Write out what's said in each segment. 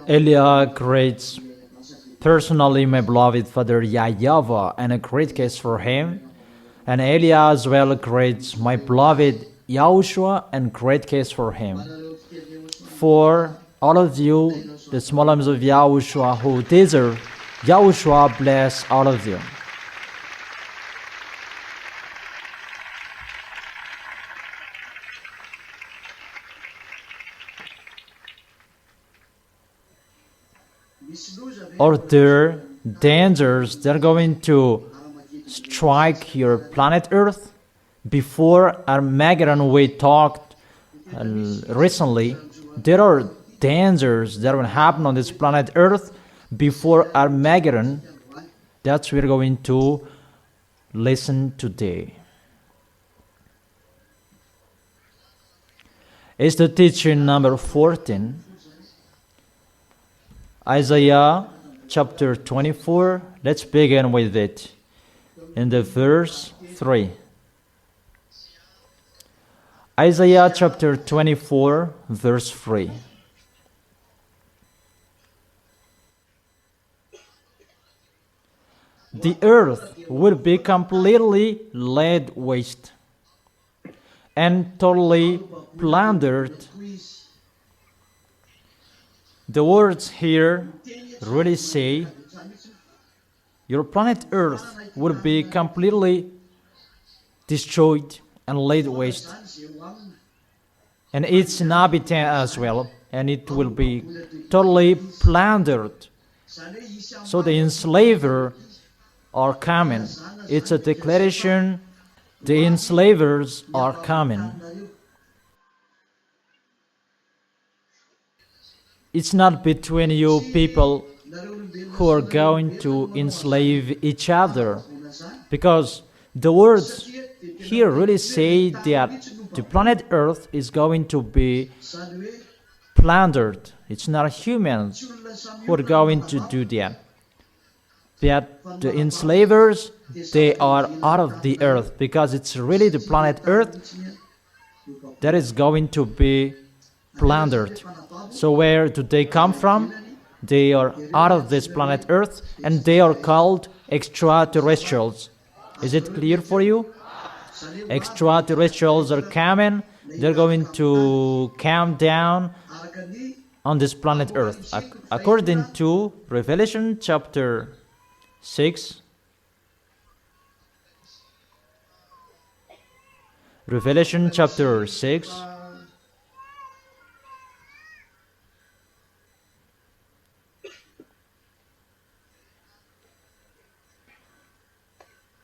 Elia creates personally my beloved father Yahweh and a great case for him. And Elia as well creates my beloved Yahushua and great case for him. For all of you, the small arms of Yahushua who deserve, Yahushua bless all of you. Are there dangers that are going to strike your planet Earth? Before Armageddon, we talked recently, there are dangers that will happen on this planet Earth before Armageddon. That's what we're going to listen today. It's the teaching number 14. Isaiah chapter 24. Let's begin with it. In the verse 3. Isaiah chapter 24, verse 3. The earth will be completely laid waste and totally plundered. The words here really say your planet Earth will be completely destroyed and laid waste, and its inhabitant as well, and it will be totally plundered. So the enslavers are coming. It's a declaration. The enslavers are coming. It's not between you people who are going to enslave each other, because the words here really say that the planet Earth is going to be plundered. It's not humans who are going to do that. But the enslavers, they are out of the earth, because it's really the planet Earth that is going to be plundered. So where do they come from? They are out of this planet Earth, and they are called extraterrestrials. Is it clear for you? Extraterrestrials are coming. They're going to come down on this planet Earth. According to Revelation chapter 6. Revelation chapter 6.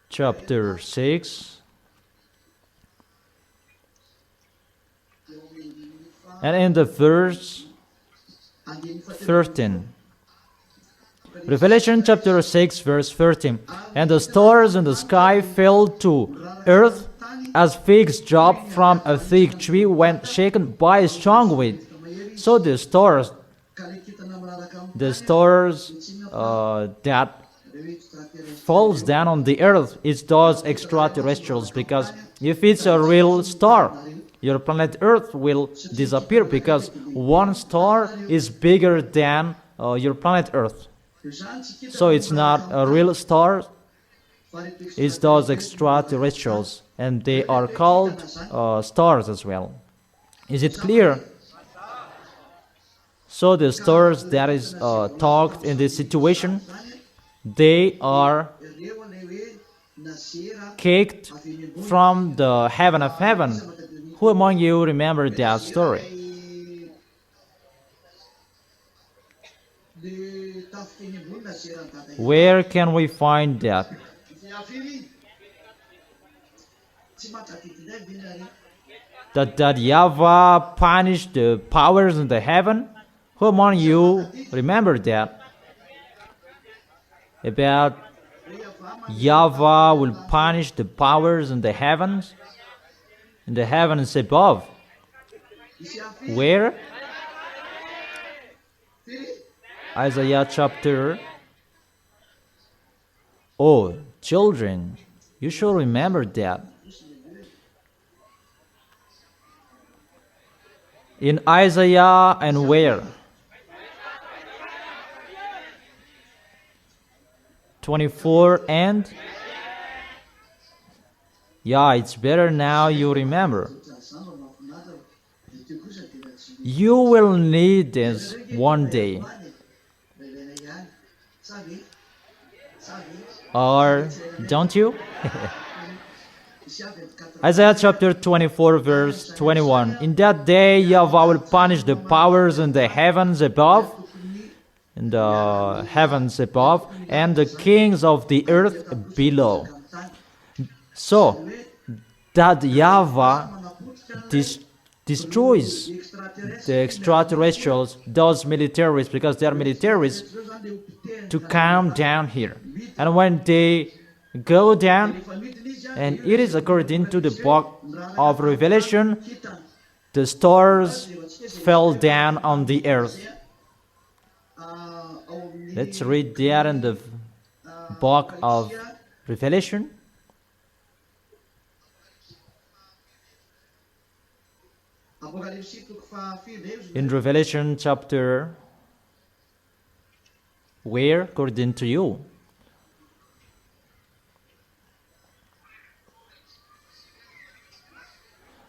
Chapter 6. And in the verse 13. Revelation chapter 6, verse 13. And the stars in the sky fell to earth as figs drop from a fig tree when shaken by a strong wind. So the stars that falls down on the earth, it's those extraterrestrials, because if it's a real star, your planet Earth will disappear, because one star is bigger than your planet Earth. So it's not a real star, it's those extraterrestrials, and they are called stars as well. Is it clear? So the stars that is talked in this situation, they are kicked from the heaven of heaven. Who among you remember that story? Where can we find that? That Yahweh punished the powers in the heaven? Who among you remember that? About Yahweh will punish the powers in the heavens above. Where? Isaiah chapter. Oh, children, you should remember that. In Isaiah and where? 24 and yeah, it's better now you remember. You will need this one day. Or don't you? Isaiah chapter 24 verse 21. In that day Yahweh will punish the powers in the heavens above, and the kings of the earth below. So that Yahweh destroys the extraterrestrials, those militaries, because they are militaries, to come down here. And when they go down, and it is according to the book of Revelation, the stars fell down on the earth. Let's read there in the book of Revelation. In Revelation chapter, where according to you?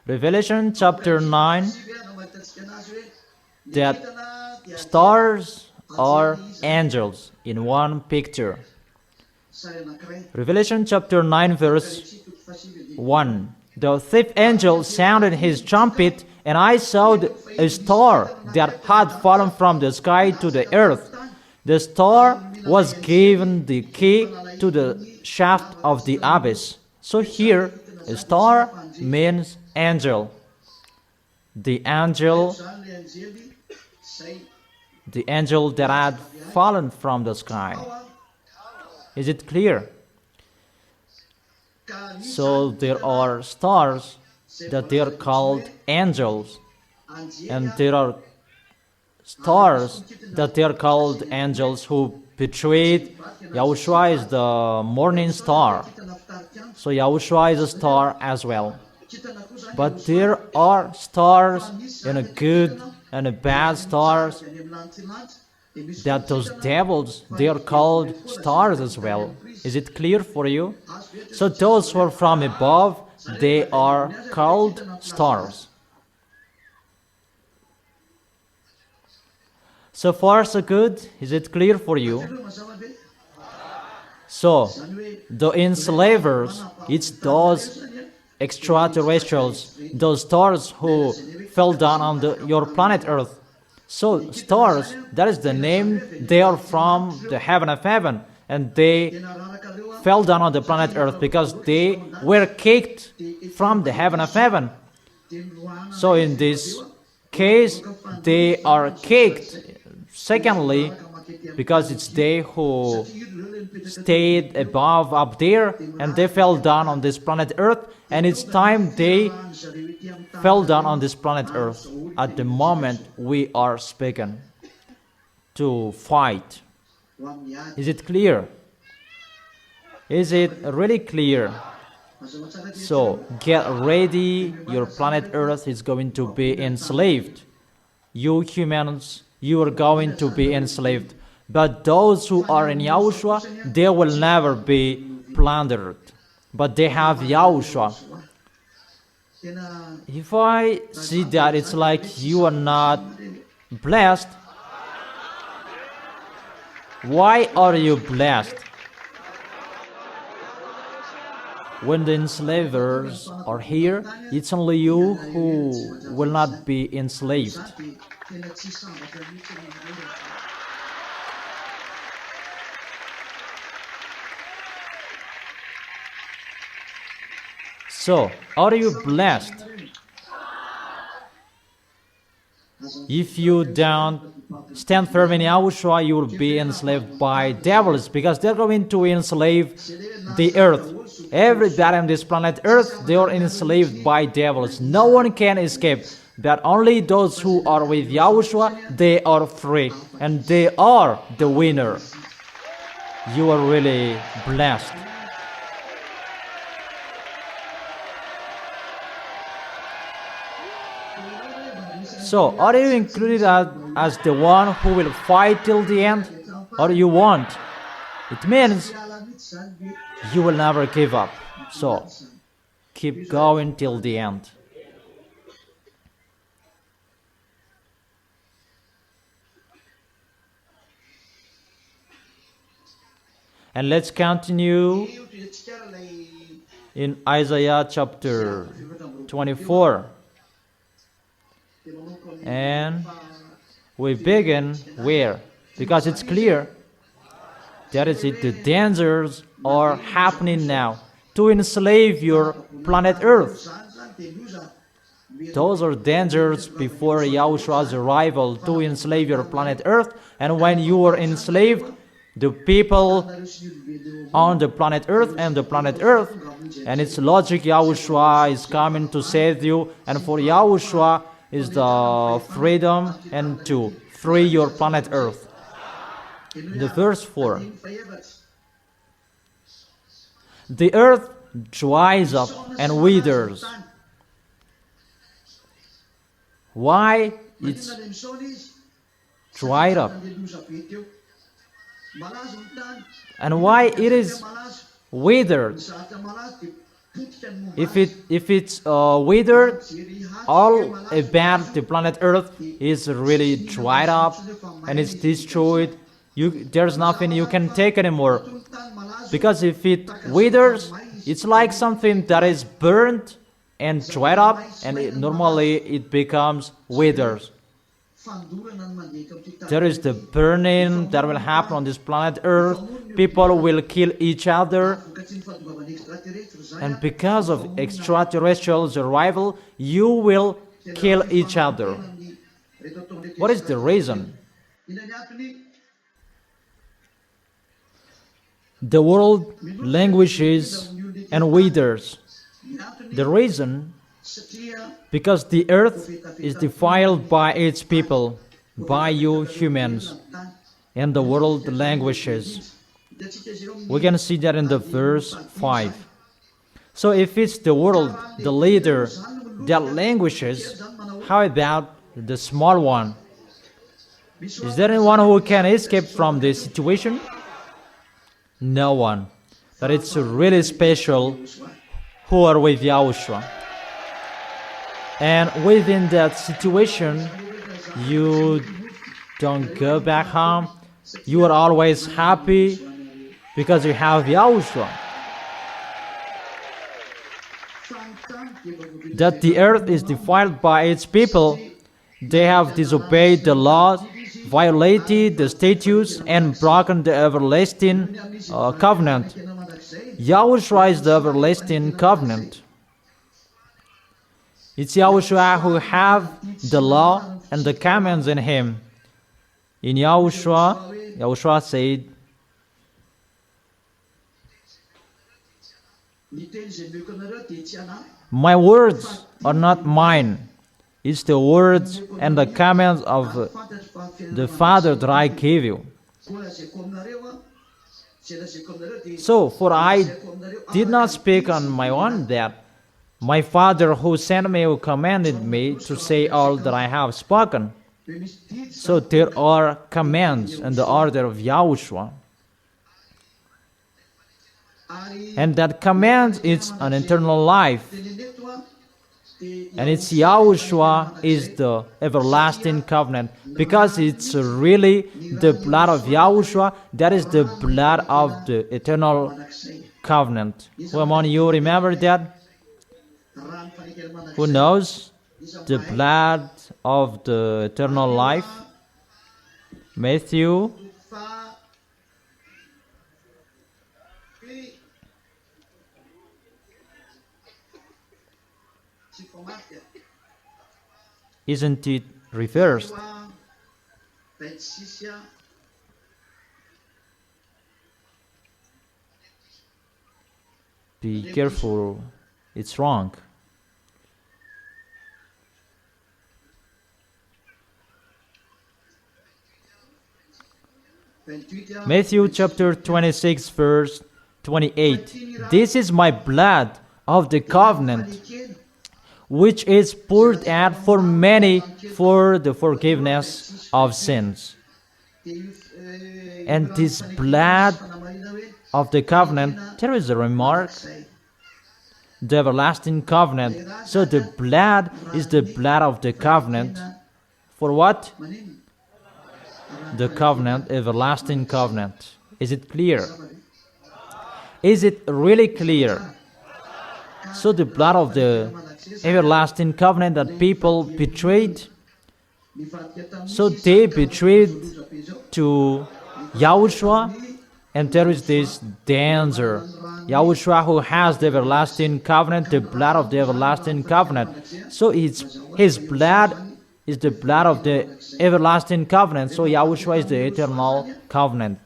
Revelation chapter 9, that stars are angels in one picture. Revelation chapter 9 verse 1. The fifth angel sounded his trumpet, and I saw a star that had fallen from the sky to the earth. The star was given the key to the shaft of the abyss. So here, a star means angel. The angel that had fallen from the sky. Is it clear? So there are stars that they are called angels, and there are stars that they are called angels who betrayed. Yahushua is the morning star, so Yahushua is a star as well. But there are stars, and a good and a bad stars, that those devils, they are called stars as well. Is it clear for you? So those who are from above, they are called stars. So far so good? Is it clear for you? So the enslavers, it's those extraterrestrials, those stars who fell down on your planet Earth. So stars, that is the name, they are from the heaven of heaven, and they fell down on the planet Earth because they were kicked from the heaven of heaven. So in this case, they are kicked. Secondly, because it's they who stayed above up there, and they fell down on this planet Earth, and it's time they fell down on this planet Earth at the moment we are speaking to fight. Is it clear? Is it really clear? So get ready, your planet Earth is going to be enslaved. You humans, you are going to be enslaved. But those who are in Yahushua, they will never be plundered. But they have Yahushua. If I see that it's like you are not blessed, why are you blessed? When the enslavers are here, it's only you who will not be enslaved. So, are you blessed? If you don't stand firm in Yahushua, you will be enslaved by devils, because they're going to enslave the earth. Everybody on this planet Earth, they are enslaved by devils. No one can escape. But only those who are with Yahushua, they are free. And they are the winner. You are really blessed. So, are you included as the one who will fight till the end? Or you won't? It means you will never give up. So keep going till the end. And let's continue in Isaiah chapter 24. And we begin where? Because it's clear that is it, the dangers are happening now to enslave your planet Earth. Those are dangers before Yahushua's arrival to enslave your planet Earth. And when you are enslaved, the people on the planet Earth and the planet Earth, and it's logic Yahushua is coming to save you, and for Yahushua is the freedom and to free your planet Earth. The verse 4. The earth dries up and withers. Why it's dried up? And why it is withered? If it's withered, all about the planet Earth is really dried up and it's destroyed. There's nothing you can take anymore. Because if it withers, it's like something that is burnt and dried up, and normally it becomes withers. There is the burning that will happen on this planet Earth. People will kill each other. And because of extraterrestrials' arrival, you will kill each other. What is the reason? The world languishes and withers. The reason? Because the earth is defiled by its people, by you humans, and the world languishes. We can see that in the verse 5. So if it's the world, the leader, that languishes, how about the small one? Is there anyone who can escape from this situation? No one. But it's really special who are with Yahushua. And within that situation, you don't go back home. You are always happy because you have Yahushua. That the earth is defiled by its people. They have disobeyed the laws, violated the statutes, and broken the everlasting covenant. Yahushua is the everlasting covenant. It's Yahushua who have the law and the commands in him. In Yahushua said, my words are not mine. It's the words and the commands of the Father that I gave you. So, for I did not speak on my own, that my Father who sent me, who commanded me to say all that I have spoken. So there are commands in the order of Yahushua. And that command is an eternal life. And it's Yahushua is the everlasting covenant. Because it's really the blood of Yahushua, that is the blood of the eternal covenant. Who among you remember that? Who knows the blood of the eternal life? Matthew. Isn't it reversed? Be careful, it's wrong. Matthew chapter 26 verse 28. This is my blood of the covenant, which is poured out for many for the forgiveness of sins. And this blood of the covenant, there is a remark, the everlasting covenant. So the blood is the blood of the covenant. For what? The covenant, everlasting covenant. Is it clear? Is it really clear? So the blood of the everlasting covenant that people betrayed, so they betrayed to Yahushua, and there is this danger. Yahushua, who has the everlasting covenant, the blood of the everlasting covenant. So his blood is the blood of the everlasting covenant. So Yahushua is the eternal covenant.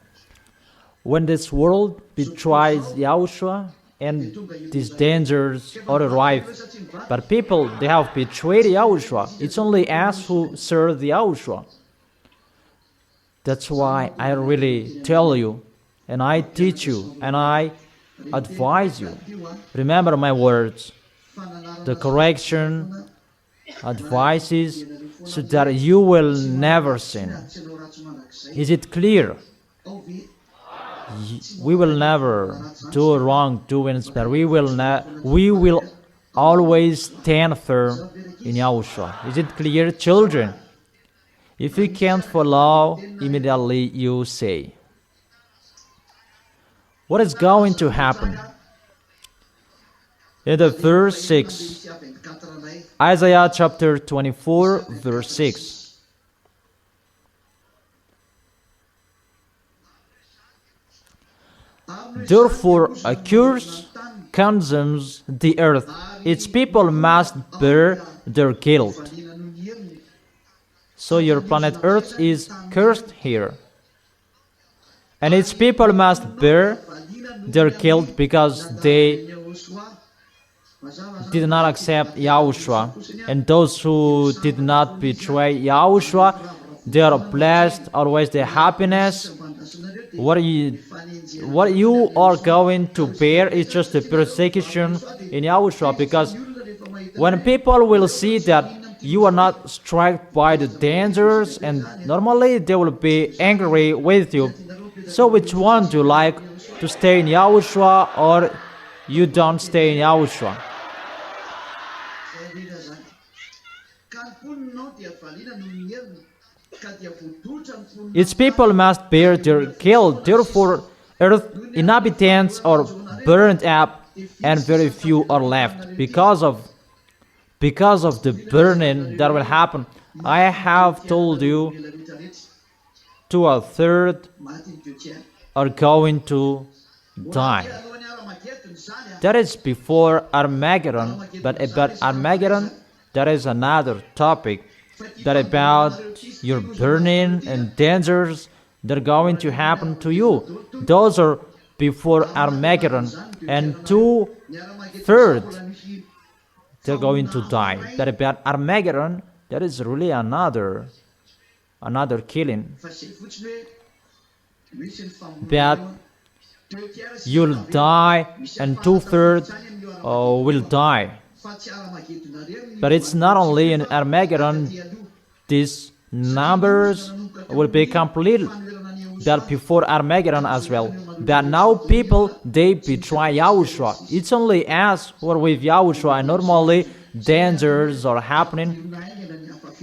When this world betrays Yahushua, and these dangers are arrive, but people, they have betrayed Yahushua. It's only us who serve the Yahushua. That's why I really tell you, and I teach you, and I advise you. Remember my words, the correction, advices, so that you will never sin. Is it clear? We will never do wrongdoings, but we will always stand firm in Yahushua. Is it clear, children? If you can't follow, immediately you say. What is going to happen? In the verse 6, Isaiah chapter 24, verse 6. Therefore, a curse consumes the earth. Its people must bear their guilt. So your planet Earth is cursed here. And its people must bear their guilt because they did not accept Yahushua. And those who did not betray Yahushua, they are blessed, always the happiness. What you are going to bear is just the persecution in Yahushua, because when people will see that you are not struck by the dangers, and normally they will be angry with you. So which one do you like, to stay in Yahushua or you don't stay in Yahushua? Its people must bear their guilt. Therefore, earth inhabitants are burned up, and very few are left. Because of the burning that will happen, I have told you, 2/3 are going to die. That is before Armageddon, but about Armageddon, that is another topic. That about your burning and dangers that are going to happen to you. Those are before Armageddon, and 2/3 they're going to die. That about Armageddon, that is really another killing. But you'll die, and 2/3 will die. But it's not only in Armageddon, these numbers will be completed, but before Armageddon as well. But now people, they betray Yahushua. It's only us who are with Yahushua, and normally dangers are happening.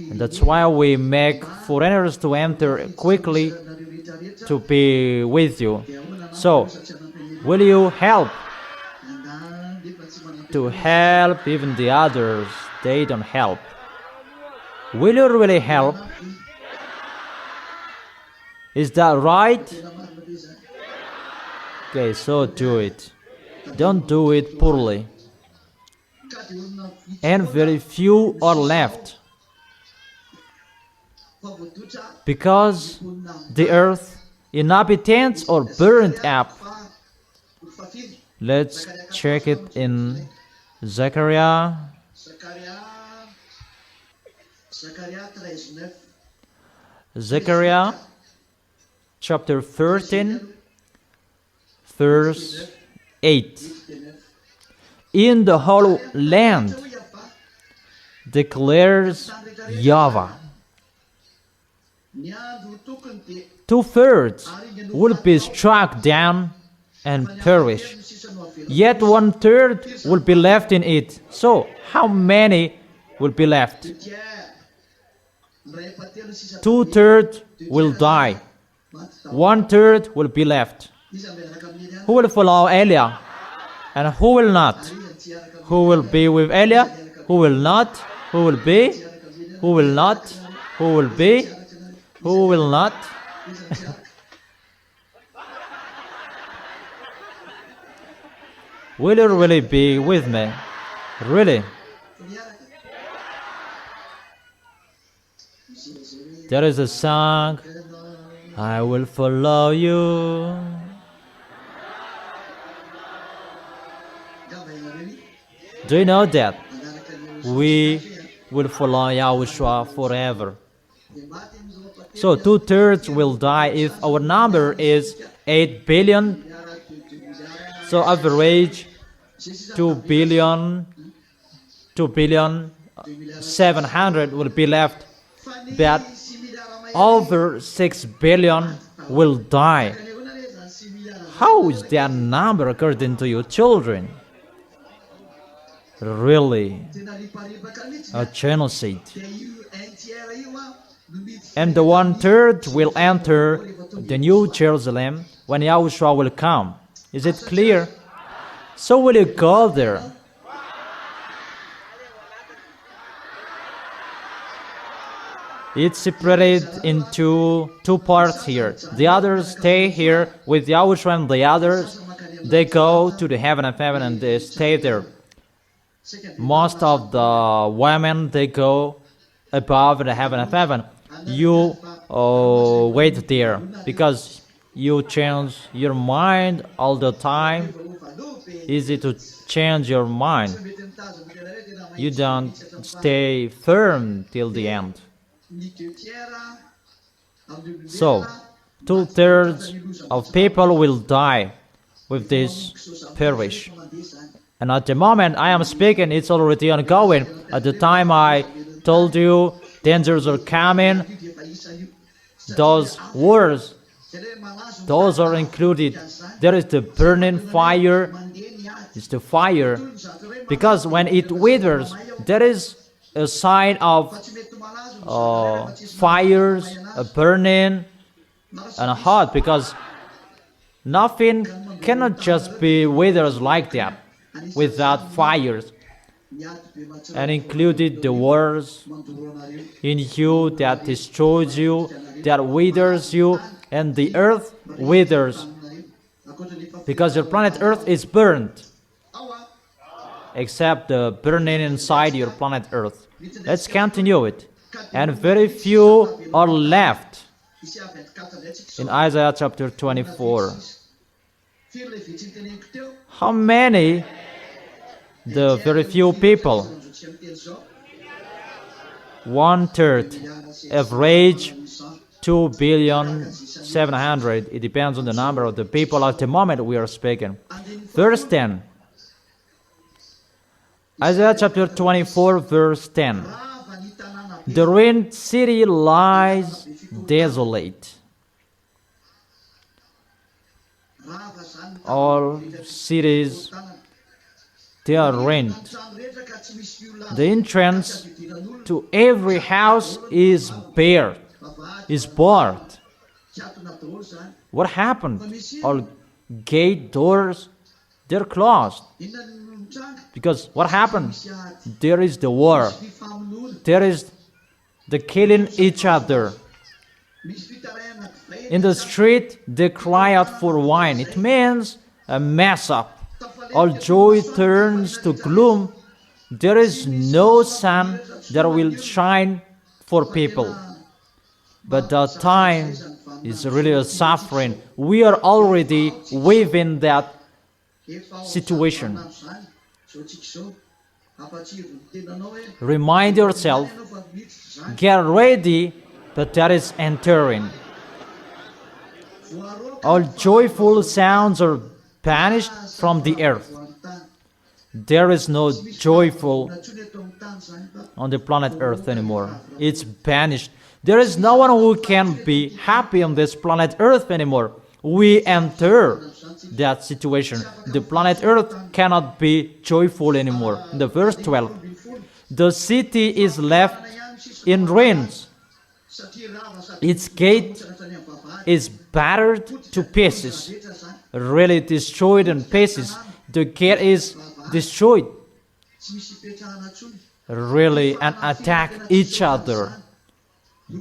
And that's why we make foreigners to enter quickly to be with you. So, will you help? To help even the others, they don't help. Will you really help? Is that right? Okay, so do it. Don't do it poorly. And very few are left, because the earth inhabitants are burned up. Let's check it in Zechariah. Zechariah chapter 13, verse 8. In the whole land declares Yahweh, 2/3 will be struck down, and perish. Yet 1/3 will be left in it. So, how many will be left? 2/3 will die. 1/3 will be left. Who will follow Eliah? And who will not? Who will be with Eliah? Who will not? Who will be? Who will not? Who will be? Who will not? Will you really be with me? Really? There is a song, I will follow you. Do you know that? We will follow Yahushua forever. So 2/3 will die if our number is 8 billion. So average 2 billion 700 will be left. But over 6 billion will die. How is that number according to your children? Really, a genocide. And the 1/3 will enter the New Jerusalem when Yahushua will come. Is it clear? So will you go there? It's separated into two parts here. The others stay here with Yahushua, and the others, they go to the heaven of heaven and they stay there. Most of the women, they go above the heaven of heaven. You wait there because you change your mind all the time. Easy to change your mind. You don't stay firm till the end. So, 2/3 of people will die with this perish. And at the moment I am speaking, it's already ongoing. At the time I told you dangers are coming, those wars, those are included. There is the burning fire. It's the fire. Because when it withers, there is a sign of fires, a burning, and a hot. Because nothing cannot just be withers like that without fires. And included the wars in you that destroys you, that withers you, and the earth withers. Because your planet Earth is burned, except the burning inside your planet Earth. Let's continue it. And very few are left. In Isaiah chapter 24. How many? The very few people. 1/3. Average 2 billion 700. It depends on the number of the people at the moment we are speaking. Verse 10. Isaiah chapter 24, verse 10. The ruined city lies desolate. All cities, they are ruined. The entrance to every house is bare, is barred. What happened? All gate doors, they're closed. Because what happened? There is the war. There is the killing each other. In the street, they cry out for wine. It means a mess up. All joy turns to gloom. There is no sun that will shine for people. But the time is really a suffering. We are already within that situation. Remind yourself, get ready, but that is entering. All joyful sounds are banished from the earth. There is no joyful on the planet Earth anymore. It's banished. There is no one who can be happy on this planet Earth anymore. we enter that situation. The planet Earth cannot be joyful anymore. In the verse 12, the city is left in ruins. Its gate is battered to pieces, really destroyed in pieces. The gate is destroyed, really, and attack each other.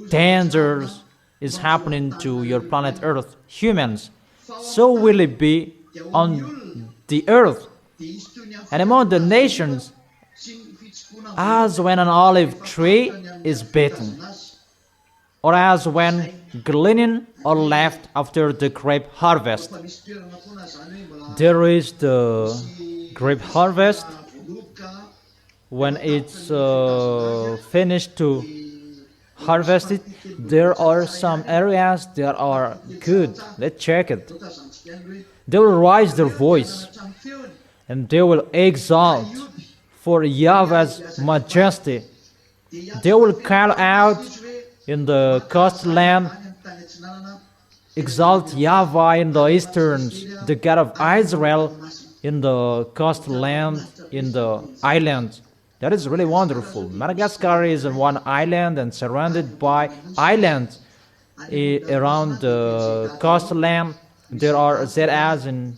Dangers is happening to your planet Earth, humans. So will it be on the earth and among the nations, as when an olive tree is bitten, or as when gleaning are left after the grape harvest. There is the grape harvest. When it's finished to harvest it, there are some areas that are good. Let's check it. They will raise their voice and they will exalt for Yahweh's majesty. They will call out in the coastland, exalt Yahweh in the easterns, the God of Israel in the coastland, in the islands. That is really wonderful. Madagascar is one island and surrounded by islands around the coastland. There are Zetas in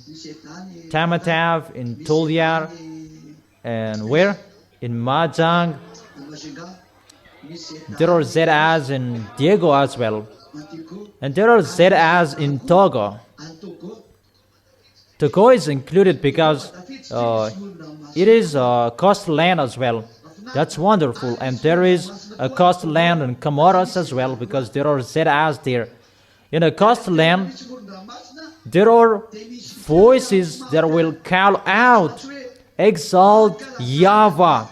Tamatave, in Toliar, and where? In Mahjong. There are Zetas in Diego as well. And there are Zetas in Togo. Togo is included because it is a coastland as well. That's wonderful. And there is a coastland in Comoros as well because there are Zetas there. In a coastland, there are voices that will call out, exalt Yahweh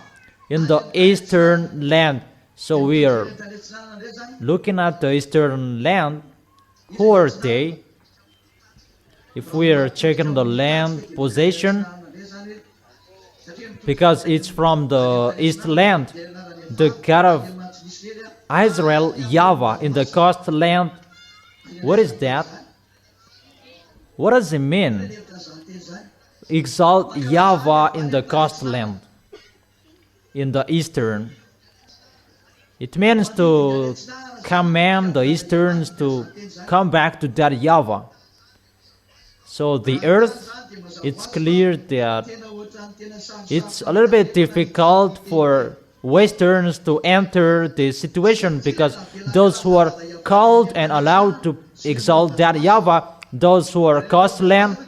in the eastern land. So we are looking at the eastern land. Who are they? If we are checking the land possession, because it's from the east land, the God of Israel, Yahweh, in the coastland. What is that? What does it mean? Exalt Yahweh in the coastland, in the eastern. It means to command the easterns to come back to that Yahweh. So the earth, it's clear that it's a little bit difficult for westerns to enter the situation because those who are called and allowed to exalt that Yahweh, those who are coastland,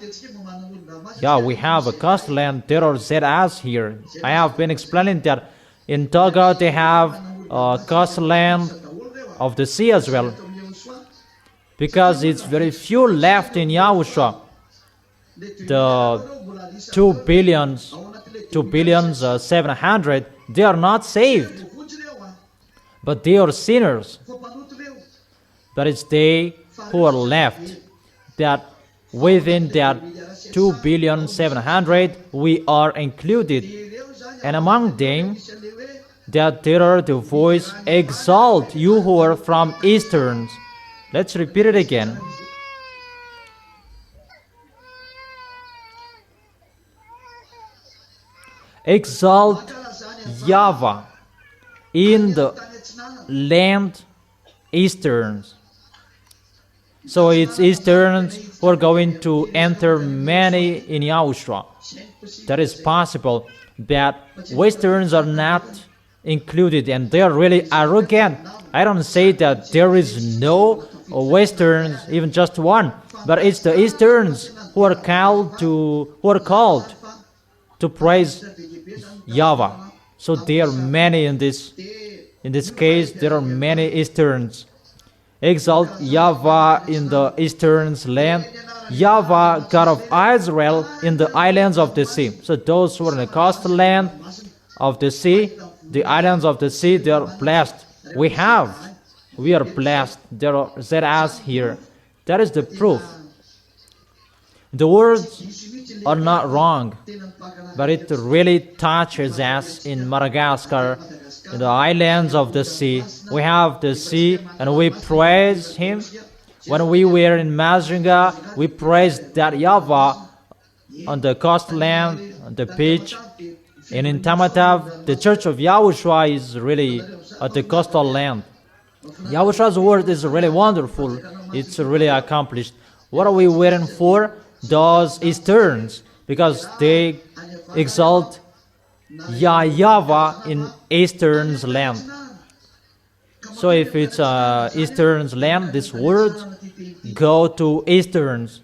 yeah, we have a coastland. There are Zetas here. I have been explaining that in Togo they have a coastland of the sea as well, because it's very few left in Yahushua. The 2 billion 700, they are not saved, but they are sinners. But it's they who are left, that within that 2 billion 700 we are included, and among them that there are the voice, exalt you who are from easterns. Let's repeat it again. Exalt Yahweh in the land easterns. So it's easterns who are going to enter many in Yahushua. That is possible, but westerns are not included, and they are really arrogant. I don't say that there is no westerns, even just one, but it's the easterns who are called to praise Yahweh. So there are many in this case. There are many easterns. Exalt Yahweh in the eastern's land, Yahweh, God of Israel, in the islands of the sea. So those who are in the coastland of the sea, the islands of the sea, they are blessed. We are blessed. There are Zetas here. That is the proof. The words are not wrong, but it really touches us in Madagascar, in the islands of the sea. We have the sea and we praise Him. When we were in Mazunga, we praised that Yahweh on the coastland, on the beach. And in Tamatav, the church of Yahushua is really at the coastal land. Yahushua's word is really wonderful. It's really accomplished. What are we waiting for? Those Easterns, because they exalt Yahweh in Eastern's land. So if it's Eastern's land, this word go to Easterns.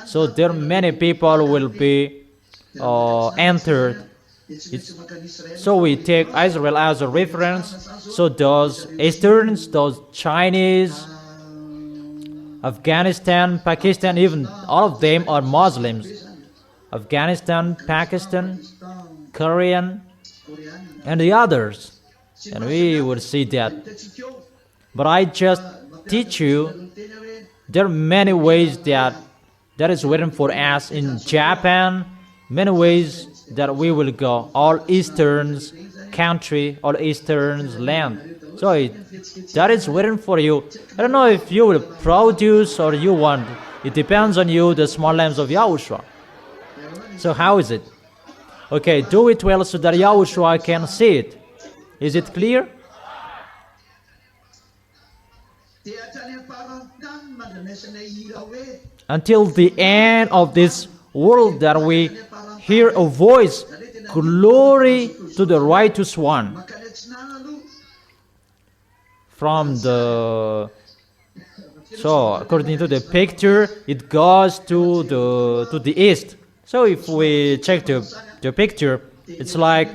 So there many people will be entered. So we take Israel as a reference. So those Easterns, those Chinese, Afghanistan, Pakistan, even all of them are Muslims. Afghanistan, Pakistan, Korean, and the others. And we will see that. But I just teach you, there are many ways that is written for us in Japan, many ways that we will go, all Eastern's country, all Eastern's land. So that is written for you. I don't know if you will produce or you want. It depends on you, the small lambs of Yahushua. So how is it? Okay, do it well so that Yahushua can see it. Is it clear? Until the end of this world that we hear a voice, glory to the righteous one. So according to the picture, it goes to the east. So if we check the picture, it's like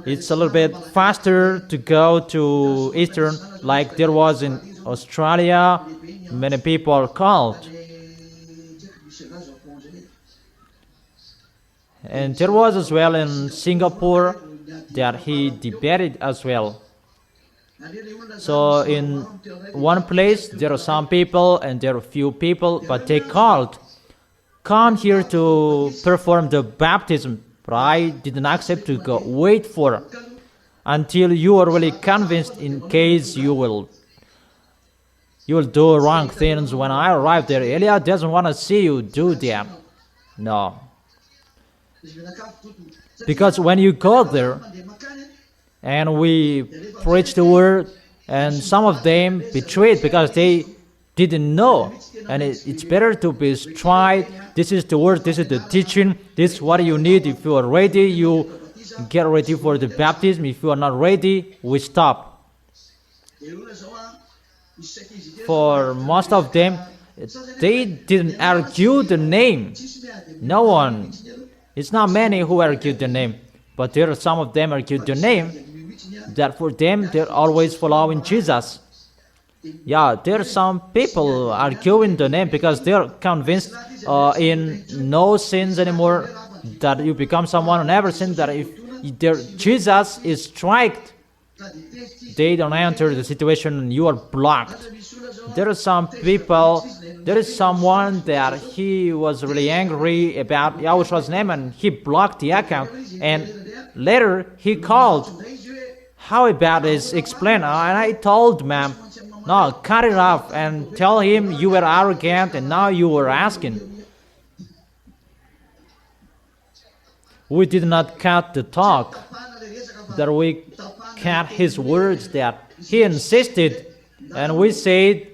it's a little bit faster to go to eastern, like there was in Australia. Many people called. And there was as well in Singapore that he debated as well. So in one place there are some people and there are few people, but they called, come here to perform the baptism. But I didn't accept to go. Wait for until you are really convinced, in case you will do wrong things. When I arrive there, Elia doesn't want to see you do that. No. Because when you go there and we preach the word, and some of them betrayed because they didn't know, and it's better to be straight. This is the word, this is the teaching, this is what you need. If you are ready, you get ready for the baptism. If you are not ready, we stop. For most of them, they didn't argue the name. No one. It's not many who argued the name, but there are some of them argued the name, that for them, they're always following Jesus. Yeah, there are some people arguing the name because they're convinced in no sins anymore, that you become someone who never sinned, that if Jesus is striked, they don't enter the situation and you are blocked. There are some people, there is someone that he was really angry about Yahushua's name and he blocked the account, and later he called. How about this? Explain. And I told ma'am, no, cut it off and tell him you were arrogant and now you were asking. We did not cut the talk, that we cut his words, that he insisted, and we said,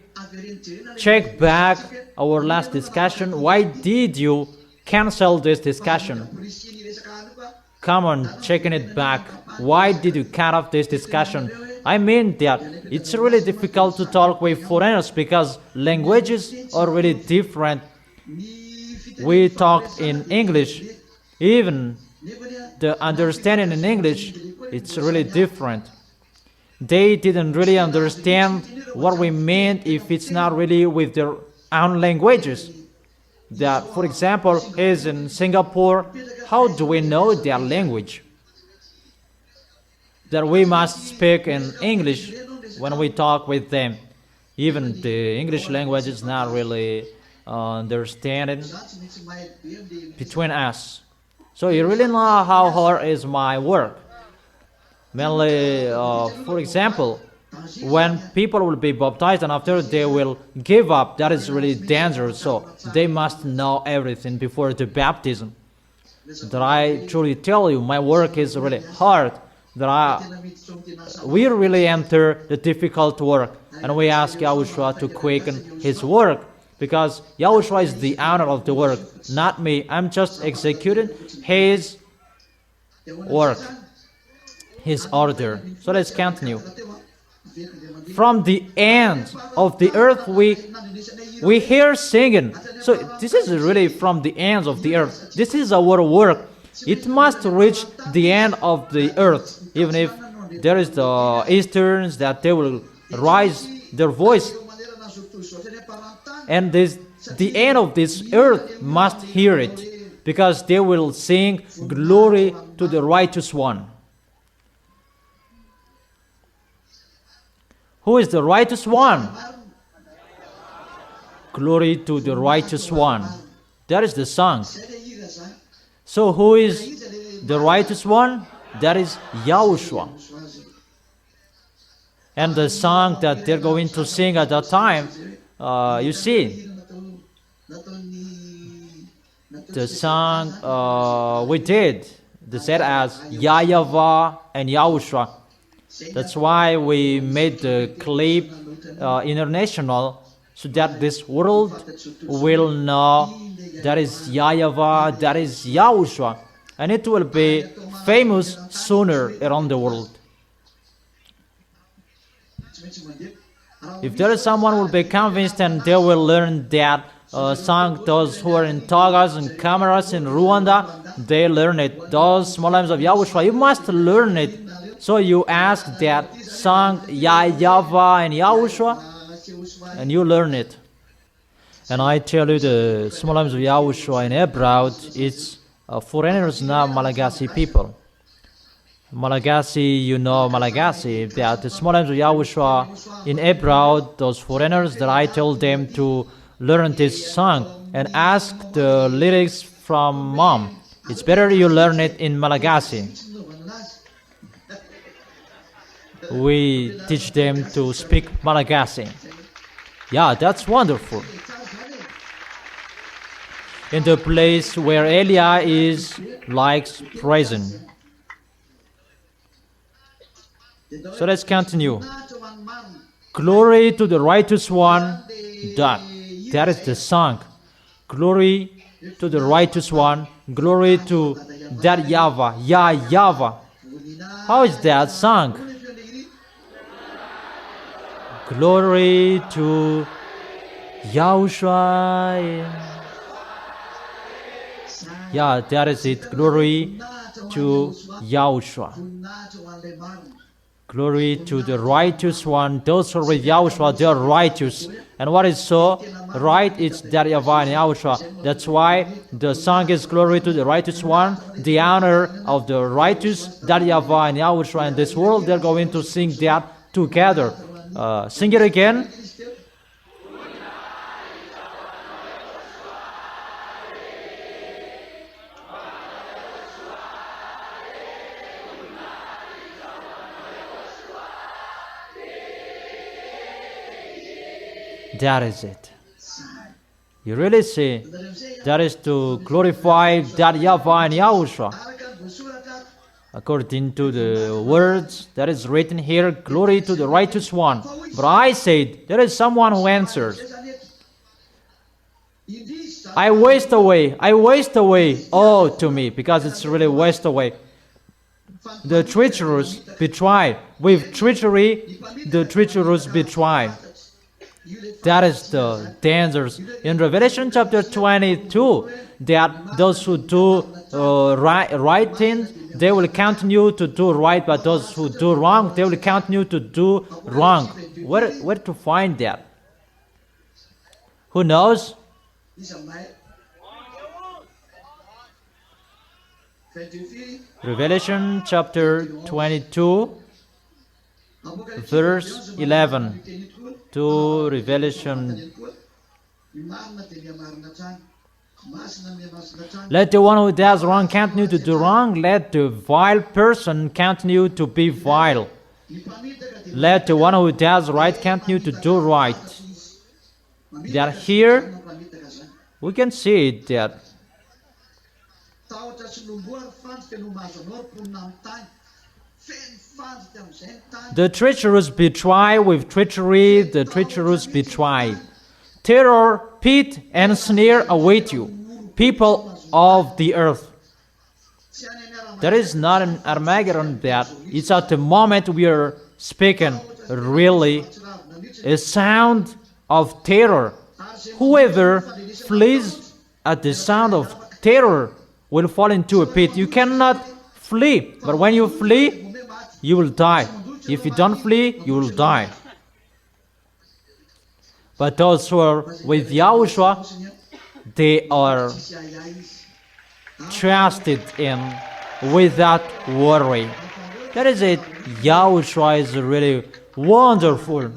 check back our last discussion. Why did you cancel this discussion? Come on, checking it back. Why did you cut off this discussion? I mean that it's really difficult to talk with foreigners because languages are really different. We talked in English. Even the understanding in English, it's really different. They didn't really understand what we meant if it's not really with their own languages. That, for example, is in Singapore, how do we know their language? That we must speak in English when we talk with them. Even the English language is not really understanding between us. So you really know how hard is my work. Mainly, for example, when people will be baptized and after they will give up, that is really dangerous. So they must know everything before the baptism. That I truly tell you, my work is really hard. We really enter the difficult work, and we ask Yahushua to quicken His work, because Yahushua is the owner of the work, not me. I'm just executing His work, His order. So let's continue. From the end of the earth we hear singing. So this is really from the ends of the earth. This is our work. It must reach the end of the earth. Even if there is the Easterns that they will raise their voice, and the end of this earth must hear it, because they will sing glory to the righteous one. Who is the righteous one? Glory to the righteous one. That is the song. So who is the righteous one? That is Yahushua. And the song that they're going to sing at that time, you see, the song we did, they said as Yahweh and Yahushua. That's why we made the clip international, so that this world will know that is Yahweh, that is Yahushua, and it will be famous sooner around the world. If there is someone who will be convinced and they will learn that song, those who are in togas and cameras in Rwanda, they learn it. Those small lambs of Yahushua, you must learn it. So you ask that song, Yahweh and Yahushua, and you learn it. And I tell you, the small lambs of Yahushua in Abroad, it's foreigners, not Malagasy people. Malagasy, you know Malagasy, that the small lambs of Yahushua in Abroad, those foreigners, that I told them to learn this song and ask the lyrics from mom. It's better you learn it in Malagasy. We teach them to speak Malagasy. Yeah, that's wonderful. In the place where Elia is likes present. So let's continue. Glory to the righteous one. That is the song. Glory to the righteous one. Glory to that Yahweh. Yahweh. How is that song? Glory to Yahushua. Yeah, that is it. Glory to Yahushua. Glory to the righteous one. Those who are with Yahushua, they are righteous. And what is so right? It's that Yahweh and Yahushua. That's why the song is glory to the righteous one, the honor of the righteous, that Yahweh and Yahushua. In this world, they're going to sing that together. Sing it again. That is it. You really see, that is to glorify that Yahweh and Yahushua. According to the words that is written here, glory to the righteous one. But I said, there is someone who answers, I waste away, oh, to me, because it's really waste away. The treacherous betray. With treachery, the treacherous betray. That is the dangers. In Revelation chapter 22, that those who do right things, they will continue to do right, but those who do wrong, they will continue to do wrong. Where to find that? Who knows? Revelation chapter 22, verse 11 to Revelation. Let the one who does wrong continue to do wrong. Let the vile person continue to be vile. Let the one who does right continue to do right. That here, we can see it that the treacherous betray with treachery, the treacherous betray. Terror, pit, and snare await you, people of the earth. There is not an Armageddon that it's at the moment we are speaking, really, a sound of terror. Whoever flees at the sound of terror will fall into a pit. You cannot flee, but when you flee, you will die. If you don't flee, you will die. But those who are with Yahushua, they are trusted in without worry. That is it. Yahushua is really wonderful.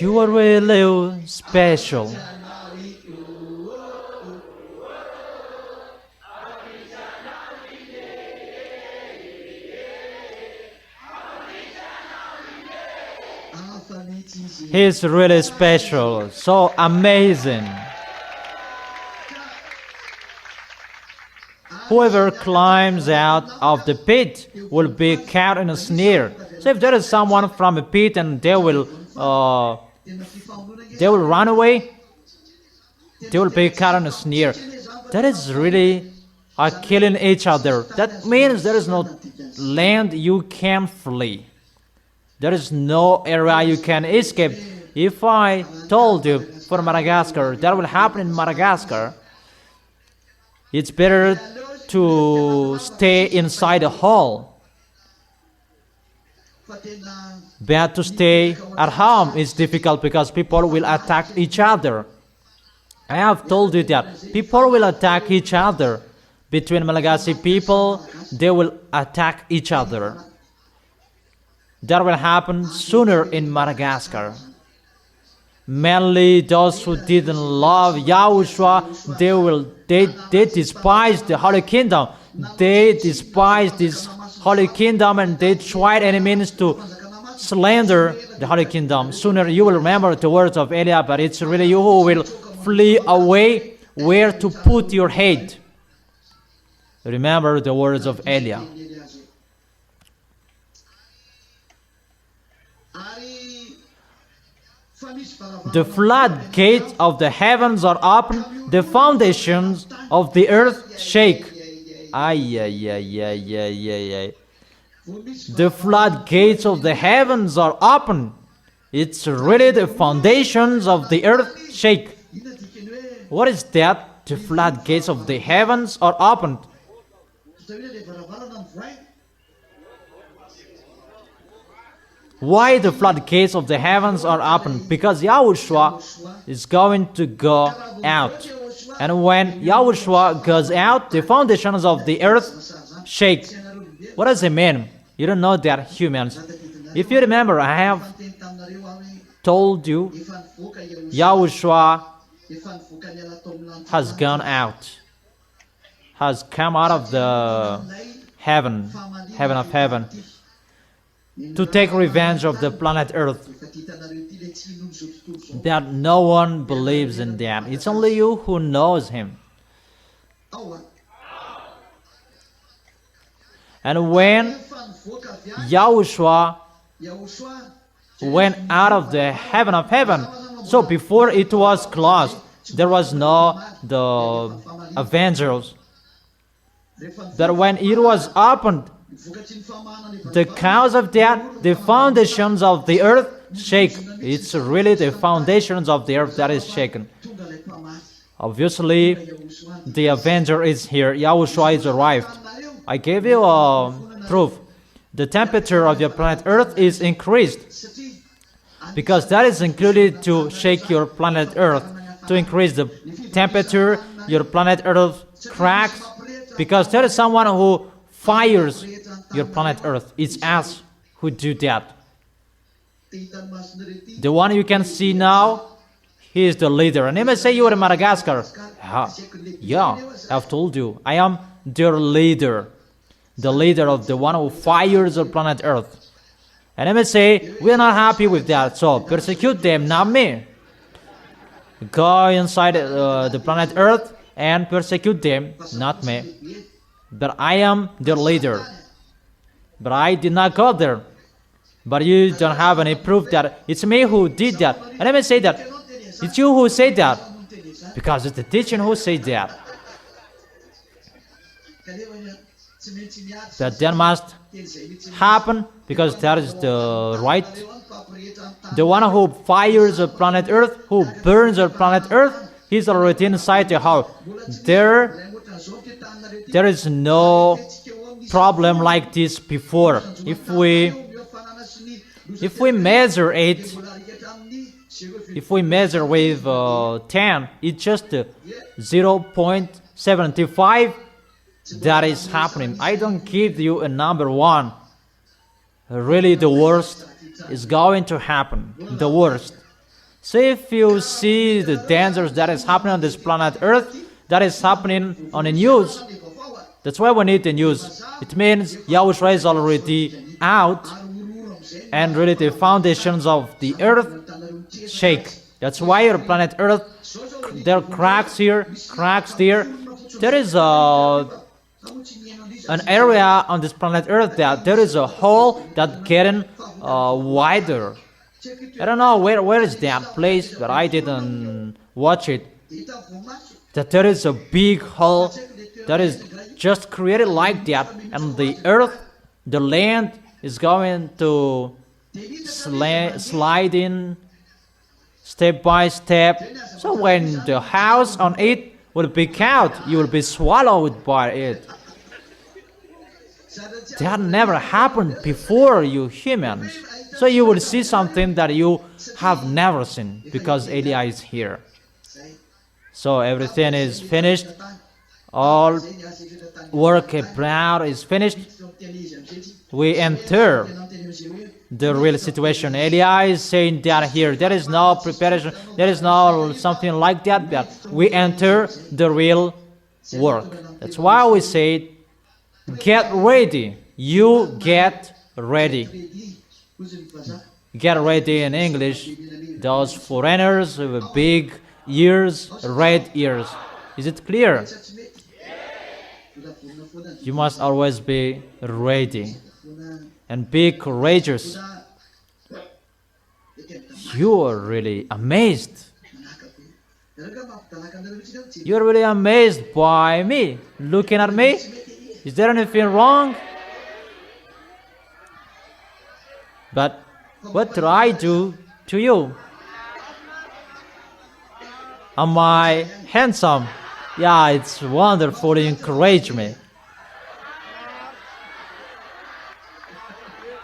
You are really special. He is really special, so amazing. Whoever climbs out of the pit will be caught in a snare. So if there is someone from a pit and they will run away, they will be caught in a snare. That is really killing each other. That means there is no land you can flee. There is no area you can escape. If I told you for Madagascar, that will happen in Madagascar, it's better to stay inside a hall. But to stay at home is difficult because people will attack each other. I have told you that people will attack each other. Between Malagasy people, they will attack each other. That will happen sooner in Madagascar. Mainly those who didn't love Yahushua, they despise the Holy Kingdom. They despise this Holy Kingdom and they tried any means to slander the Holy Kingdom. Sooner you will remember the words of Eliah, but it's really you who will flee away where to put your head. Remember the words of Eliah. The floodgates of the heavens are open, the foundations of the earth shake. The floodgates of the heavens are open. It's really the foundations of the earth shake. What is that? The floodgates of the heavens are opened. Why the floodgates of the heavens are open? Because Yahushua is going to go out. And when Yahushua goes out, the foundations of the earth shake. What does it mean? You don't know that, humans. If you remember, I have told you Yahushua has gone out, has come out of the heaven of heaven, to take revenge of the planet Earth. That no one believes in that. It's only you who knows him. And when Yahushua went out of the heaven of heaven, so before it was closed, there was no the Avengers. But when it was opened, the cause of that, the foundations of the earth shake. It's really the foundations of the earth that is shaken. Obviously, the Avenger is here. Yahushua is arrived. I gave you a proof. The temperature of your planet Earth is increased because that is included to shake your planet Earth. To increase the temperature, your planet Earth cracks because there is someone who fires your planet Earth. It's us who do that. The one you can see now, he is the leader. And you may say you are in Madagascar. Yeah, I've told you. I am their leader. The leader of the one who fires the planet Earth. And I may say, we are not happy with that, so persecute them, not me. Go inside the planet Earth and persecute them, not me. But I am their leader. But I did not go there. But you don't have any proof that it's me who did that. And I may say that it's you who said that. Because it's the teaching who said that. That then must happen because that is the right. The one who fires the planet Earth, who burns the planet Earth, he's already inside the house. There is no problem like this before. If we measure it, if we measure with 10, it's just 0.75. That is happening. I don't give you a number 1. Really, the worst is going to happen. The worst. So if you see the dangers that is happening on this planet Earth, that is happening on the news, that's why we need the news. It means Yahushua is already out, and really the foundations of the earth shake. That's why your planet Earth, there are cracks here, cracks there. There is an area on this planet Earth that there is a hole that getting wider. I don't know where is that place, but I didn't watch it. That there is a big hole that is just created like that, and the earth, the land is going to slide in step by step. So when the house on it will be out, you will be swallowed by it. That never happened before, you humans. So you will see something that you have never seen because Eli is here. So everything is finished. All work abroad is finished. We enter the real situation. Eli is saying that here. There is no preparation. There is no something like that. But we enter the real work. That's why we say, get ready. You get ready. Get ready in English. Those foreigners with big ears, red ears. Is it clear? You must always be ready and be courageous. You are really amazed. You are really amazed by me, looking at me. Is there anything wrong? But what did I do to you? Am I handsome? Yeah, it's wonderful. You encourage me.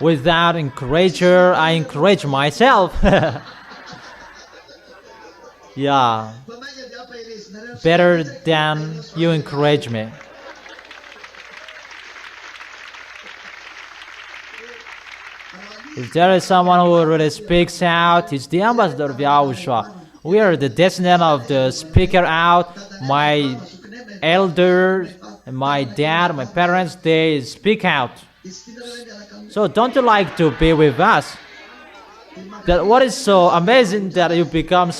With that encourager, I encourage myself. Yeah. Better than you encourage me. If there is someone who really speaks out, it's the ambassador of Yahushua. We are the descendant of the speaker out. My elders, my dad, my parents, they speak out. So don't you like to be with us? That what is so amazing that you become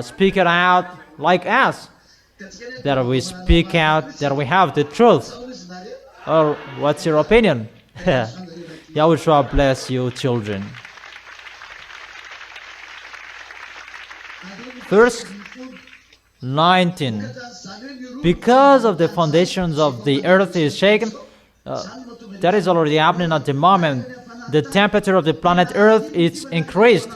speaker out like us. That we speak out, that we have the truth. Or what's your opinion? Yahushua bless you, children. Verse 19. Because of the foundations of the earth is shaken, that is already happening at the moment. The temperature of the planet Earth is increased.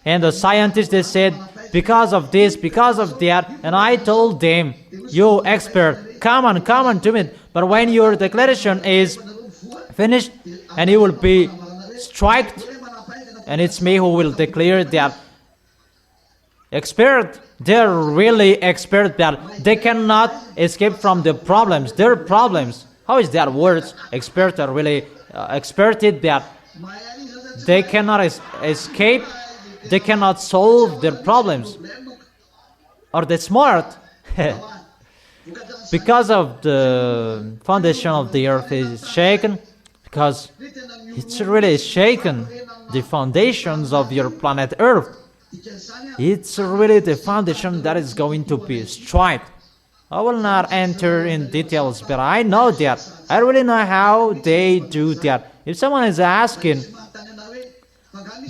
And the scientists, they said, because of this, because of that. And I told them, you expert, come on to me. But when your declaration is finished and you will be striked, and it's me who will declare that expert, they're really expert that they cannot escape from the problems. Their problems. How is that words? Experts are really experted that they cannot escape. They cannot solve their problems. Are they smart? Because of the foundation of the earth is shaken, because it's really shaken the foundations of your planet Earth. It's really the foundation that is going to be destroyed. I will not enter in details, but I know that. I really know how they do that. If someone is asking,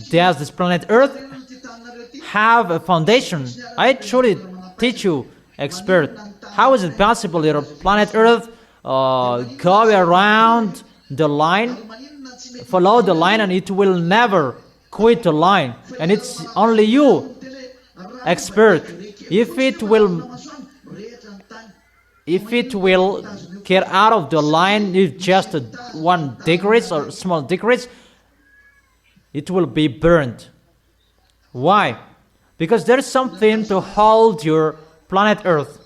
does this planet Earth have a foundation? I truly teach you, expert. How is it possible your planet Earth go around the line, follow the line, and it will never quit the line? And it's only you, expert. If it will get out of the line, if just 1 degree or small degrees, it will be burned. Why? Because there is something to hold your planet Earth.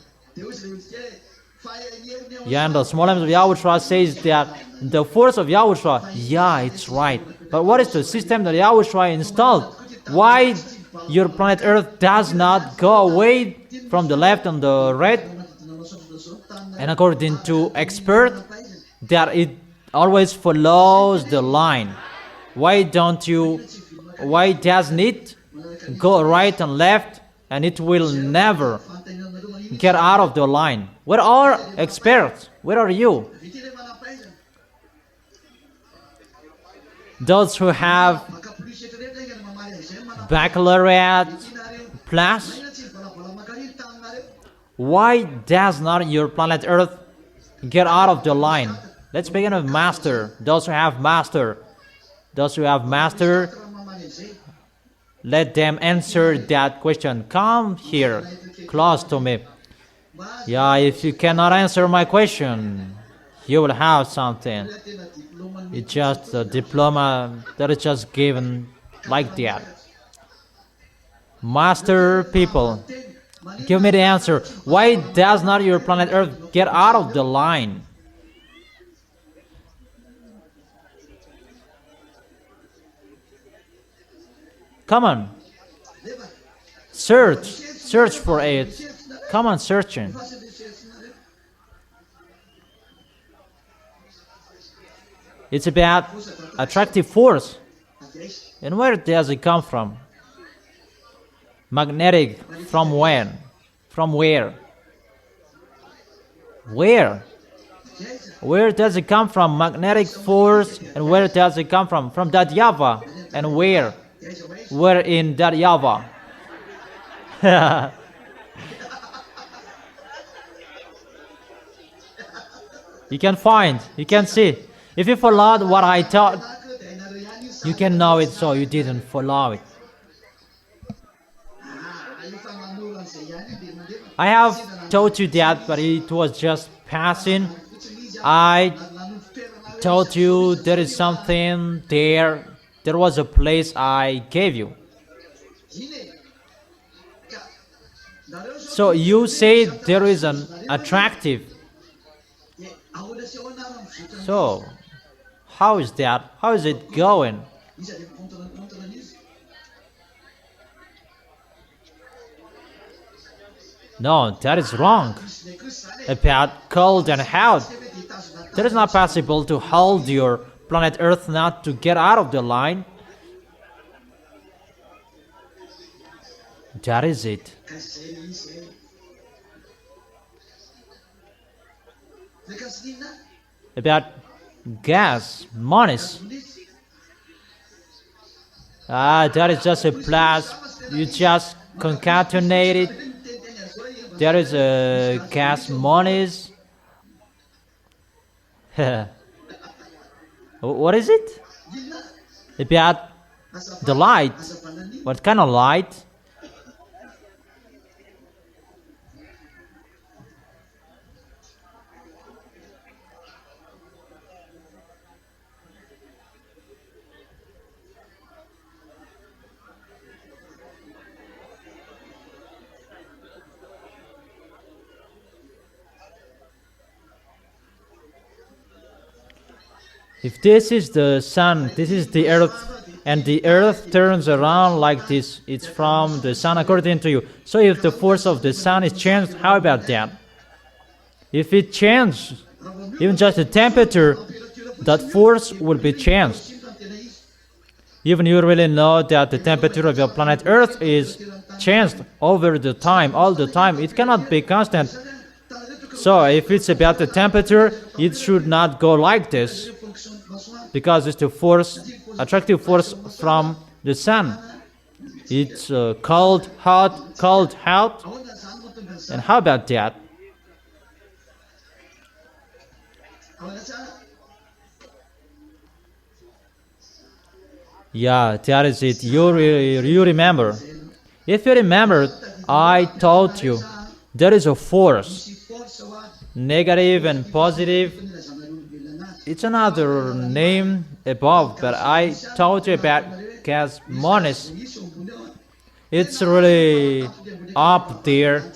Yeah, and the small items of Yahweh says that the force of Yahweh, yeah, it's right. But what is the system that Yahweh installed? Why your planet Earth does not go away from the left and the right? And according to expert, that it always follows the line. Why doesn't it go right and left, and it will never get out of the line? Where are experts? Where are you? Those who have baccalaureate plus, why does not your planet Earth get out of the line? Let's begin with master. Those who have master, let them answer that question. Come here, close to me. Yeah, if you cannot answer my question, you will have something. It's just a diploma that is just given like that. Master people, give me the answer. Why does not your planet Earth get out of the line? Come on. Search for it. Come on, searching. It's about attractive force. And where does it come from? Magnetic, from when? From where? Where? Where does it come from? Magnetic force, and where does it come from? From that Yahweh. And where? Where in that Yahweh? You can find, you can see. If you followed what I taught, you can know it, so you didn't follow it. I have taught you that, but it was just passing. I told you there is something there. There was a place I gave you. So you say there is an attractive. So, how is that? How is it going? No, that is wrong. About cold and hot. That is not possible to hold your planet Earth not to get out of the line. That is it. About gas, monies. That is just a plus. You just concatenate it. There is a gas monies. What is it? About the light. What kind of light? If this is the sun, this is the earth, and the earth turns around like this, it's from the sun according to you. So if the force of the sun is changed, how about that? If it changes, even just the temperature, that force will be changed. Even you really know that the temperature of your planet Earth is changed over the time, all the time. It cannot be constant. So if it's about the temperature, it should not go like this, because it's the force, attractive force from the sun. It's cold, hot, cold, hot. And how about that? Yeah, that is it. You remember. If you remember, I told you there is a force, negative and positive. It's another name above, but I told you about Cosmonis. It's really up there,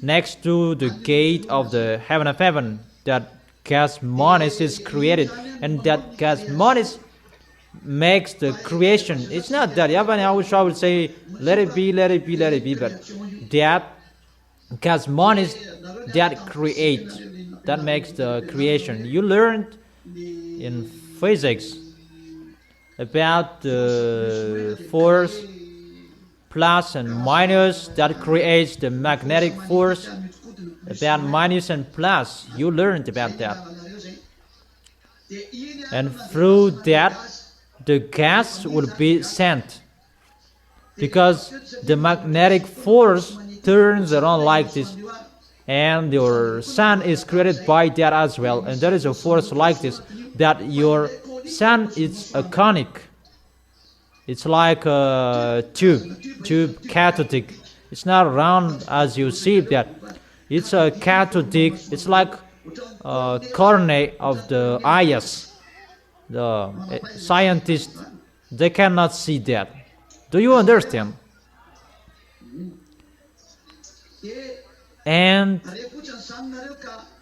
next to the gate of the heaven of heaven, that Cosmonis is created, and that Cosmonis makes the creation. It's not that Yahweh Yahushua will say, let it be, let it be, let it be, but that Cosmonis that create, that makes the creation. You learned in physics about the force plus and minus that creates the magnetic force, about minus and plus. You learned about that. And through that, the gas will be sent, because the magnetic force turns around like this, and your sun is created by that as well. And there is a force like this, that your sun is a conic. It's like a tube cathodic. It's not round as you see that. It's a cathodic. It's like a cornea of the eyes. The scientists, they cannot see that. Do you understand? And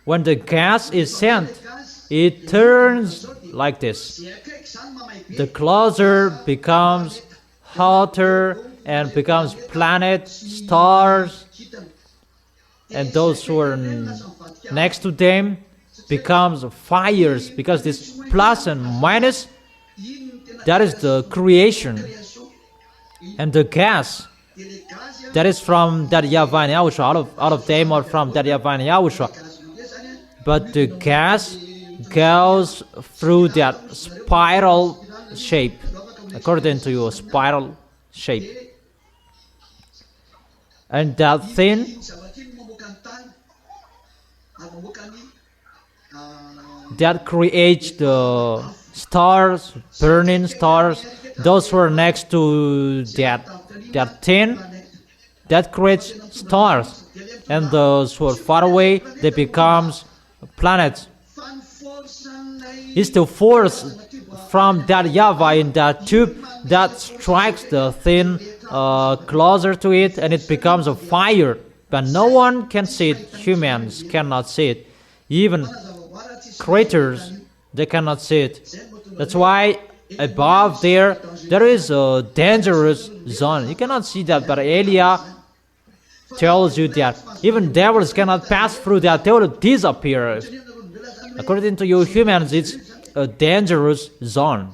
when the gas is sent, it turns like this. The closer becomes hotter and becomes planets, stars, and those who are next to them becomes fires, because this plus and minus, that is the creation. And the gas, that is from that Yahweh Yahushua, out of them, or from that Yahweh Yahushua. But the gas goes through that spiral shape, according to your spiral shape. And that thing that creates the stars, burning stars, those who are next to that thing, that creates stars. And those who are far away, they becomes planets. It's the force from that Yahweh in that tube that strikes the thing closer to it, and it becomes a fire. But no one can see it. Humans cannot see it. Even creatures, they cannot see it. That's why above there is a dangerous zone. You cannot see that, but Elia tells you that even devils cannot pass through that. They will disappear. According to you humans, it's a dangerous zone.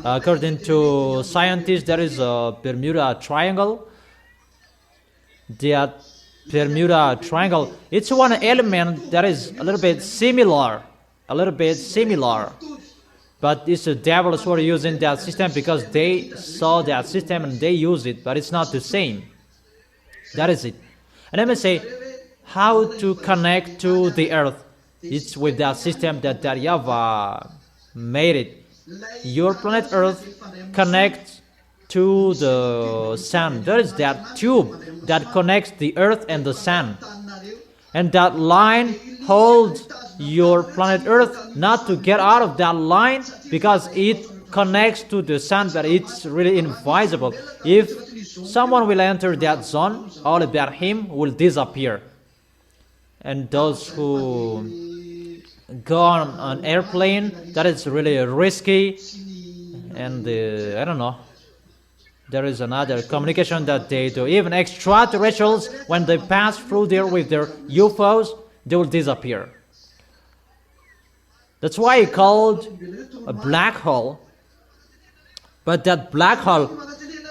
According to scientists, there is a Bermuda Triangle. That Bermuda Triangle, it's one element that is a little bit similar. But it's the devils who are using that system because they saw that system and they use it, but it's not the same. That is it. And let me say, how to connect to the earth. It's with that system that Yahweh made it. Your planet Earth connects to the sun. There is that tube that connects the earth and the sun. And that line holds your planet Earth not to get out of that line, because it connects to the sun, but it's really invisible. If someone will enter that zone, all about him will disappear. And those who go on an airplane, that is really risky, and I don't know, there is another communication that they do. Even extraterrestrials, when they pass through there with their UFOs, they will disappear. That's why it's called a black hole. But that black hole,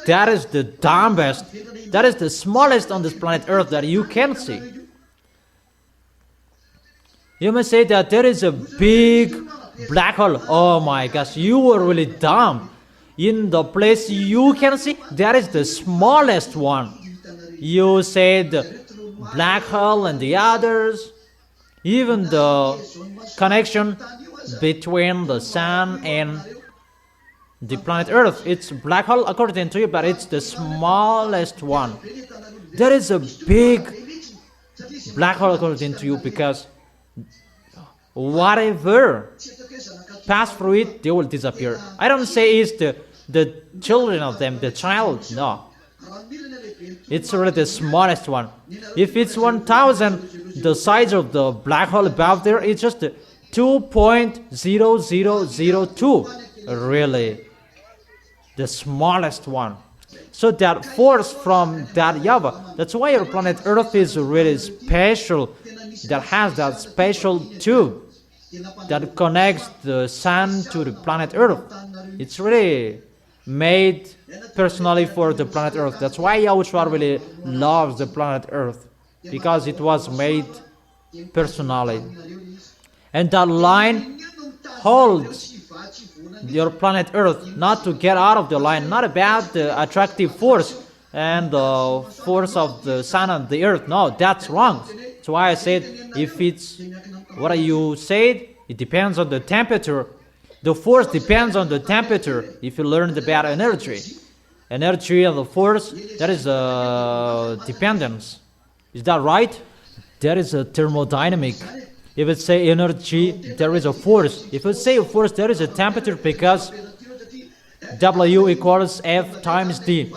that is the dumbest, that is the smallest on this planet Earth that you can see. You may say that there is a big black hole. Oh my gosh, you were really dumb. In the place you can see, that is the smallest one. You said black hole and the others. Even the connection between the sun and the planet Earth, it's black hole according to you, but it's the smallest one. There is a big black hole according to you, because whatever pass through it, they will disappear. I don't say it's the children of them, the child, no. It's really the smallest one. If it's 1,000, the size of the black hole above there, it's just 2.0002. Really, the smallest one. So that force from that Yava, that's why our planet Earth is really special, that has that special tube that connects the sun to the planet Earth. It's really made personally for the planet Earth. That's why Yahushua really loves the planet Earth, because it was made personally. And that line holds your planet Earth not to get out of the line, not about the attractive force and the force of the sun and the earth. No, that's wrong. That's why I said, if it's what you said, it depends on the temperature. The force depends on the temperature. If you learned about energy and the force, that is a dependence. Is that right? There is a thermodynamic. If it say energy, there is a force. If it say force, there is a temperature, because W equals F times D.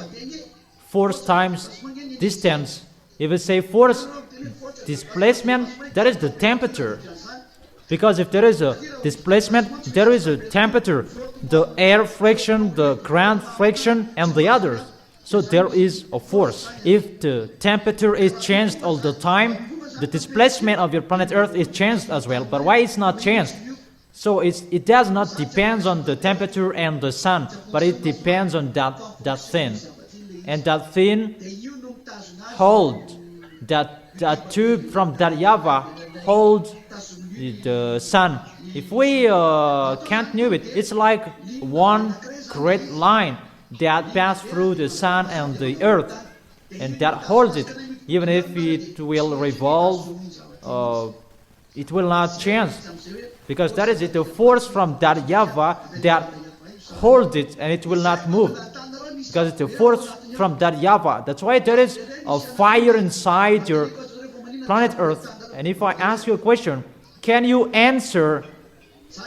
Force times distance. If it say force, displacement, that is the temperature. Because if there is a displacement, there is a temperature. The air friction, the ground friction, and the others. So there is a force. If the temperature is changed all the time, the displacement of your planet Earth is changed as well. But why it's not changed? So it does not depend on the temperature and the sun, but it depends on that thing. And that thing hold that tube from that Yava hold the sun. If we can't know it, it's like one great line that passes through the sun and the earth, and that holds it. Even if it will revolve, it will not change, because that is it, the force from that Yava that holds it, and it will not move, because it's the force from that Yava. That's why there is a fire inside your planet Earth. And if I ask you a question, can you answer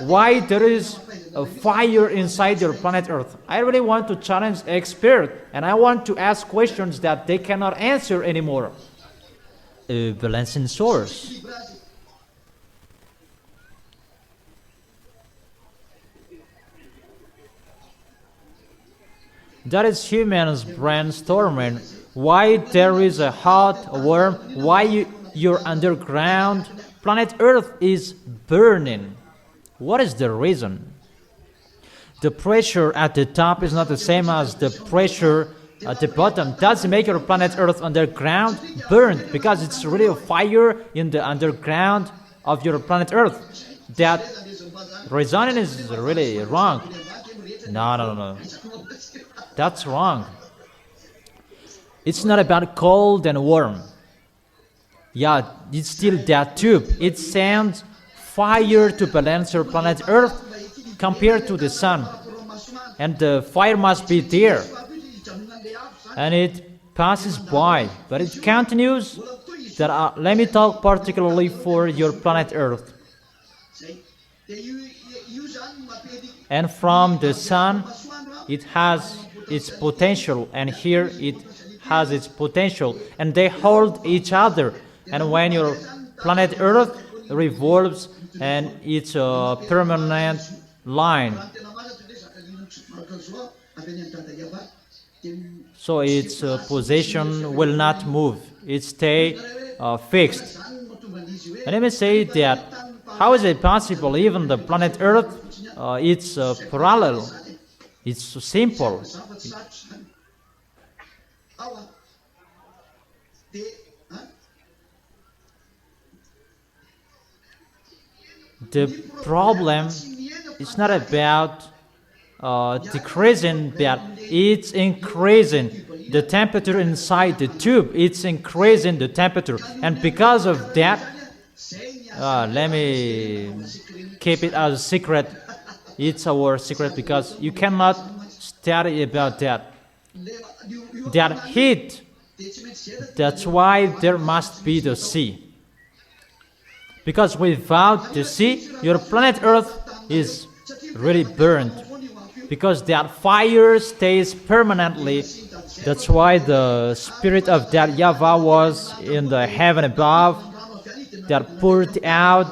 why there is a fire inside your planet Earth? I really want to challenge experts, and I want to ask questions that they cannot answer anymore. Balancing source. That is humans brainstorming why there is a hot worm, why your underground planet Earth is burning. What is the reason? The pressure at the top is not the same as the pressure at the bottom. Does make your planet Earth underground burn, because it's really a fire in the underground of your planet Earth. That reasoning is really wrong. No. That's wrong. It's not about cold and warm. Yeah, it's still that tube. It sends fire to balance your planet Earth compared to the sun. And the fire must be there. And it passes by, but it continues. Let me talk particularly for your planet Earth. And from the sun, it has its potential, and here it has its potential, and they hold each other. And when your planet Earth revolves, and it's a permanent line. so its position will not move. It stay fixed. And let me say that how is it possible? Even the planet Earth, it's parallel. It's simple. The problem is not about decreasing, but it's increasing the temperature inside the tube. It's increasing the temperature, and because of that, let me keep it as a secret. It's our secret because you cannot study about that. That heat, that's why there must be the sea. Because without the sea, your planet Earth is really burned. Because that fire stays permanently. That's why the spirit of that Yahweh was in the heaven above, that poured out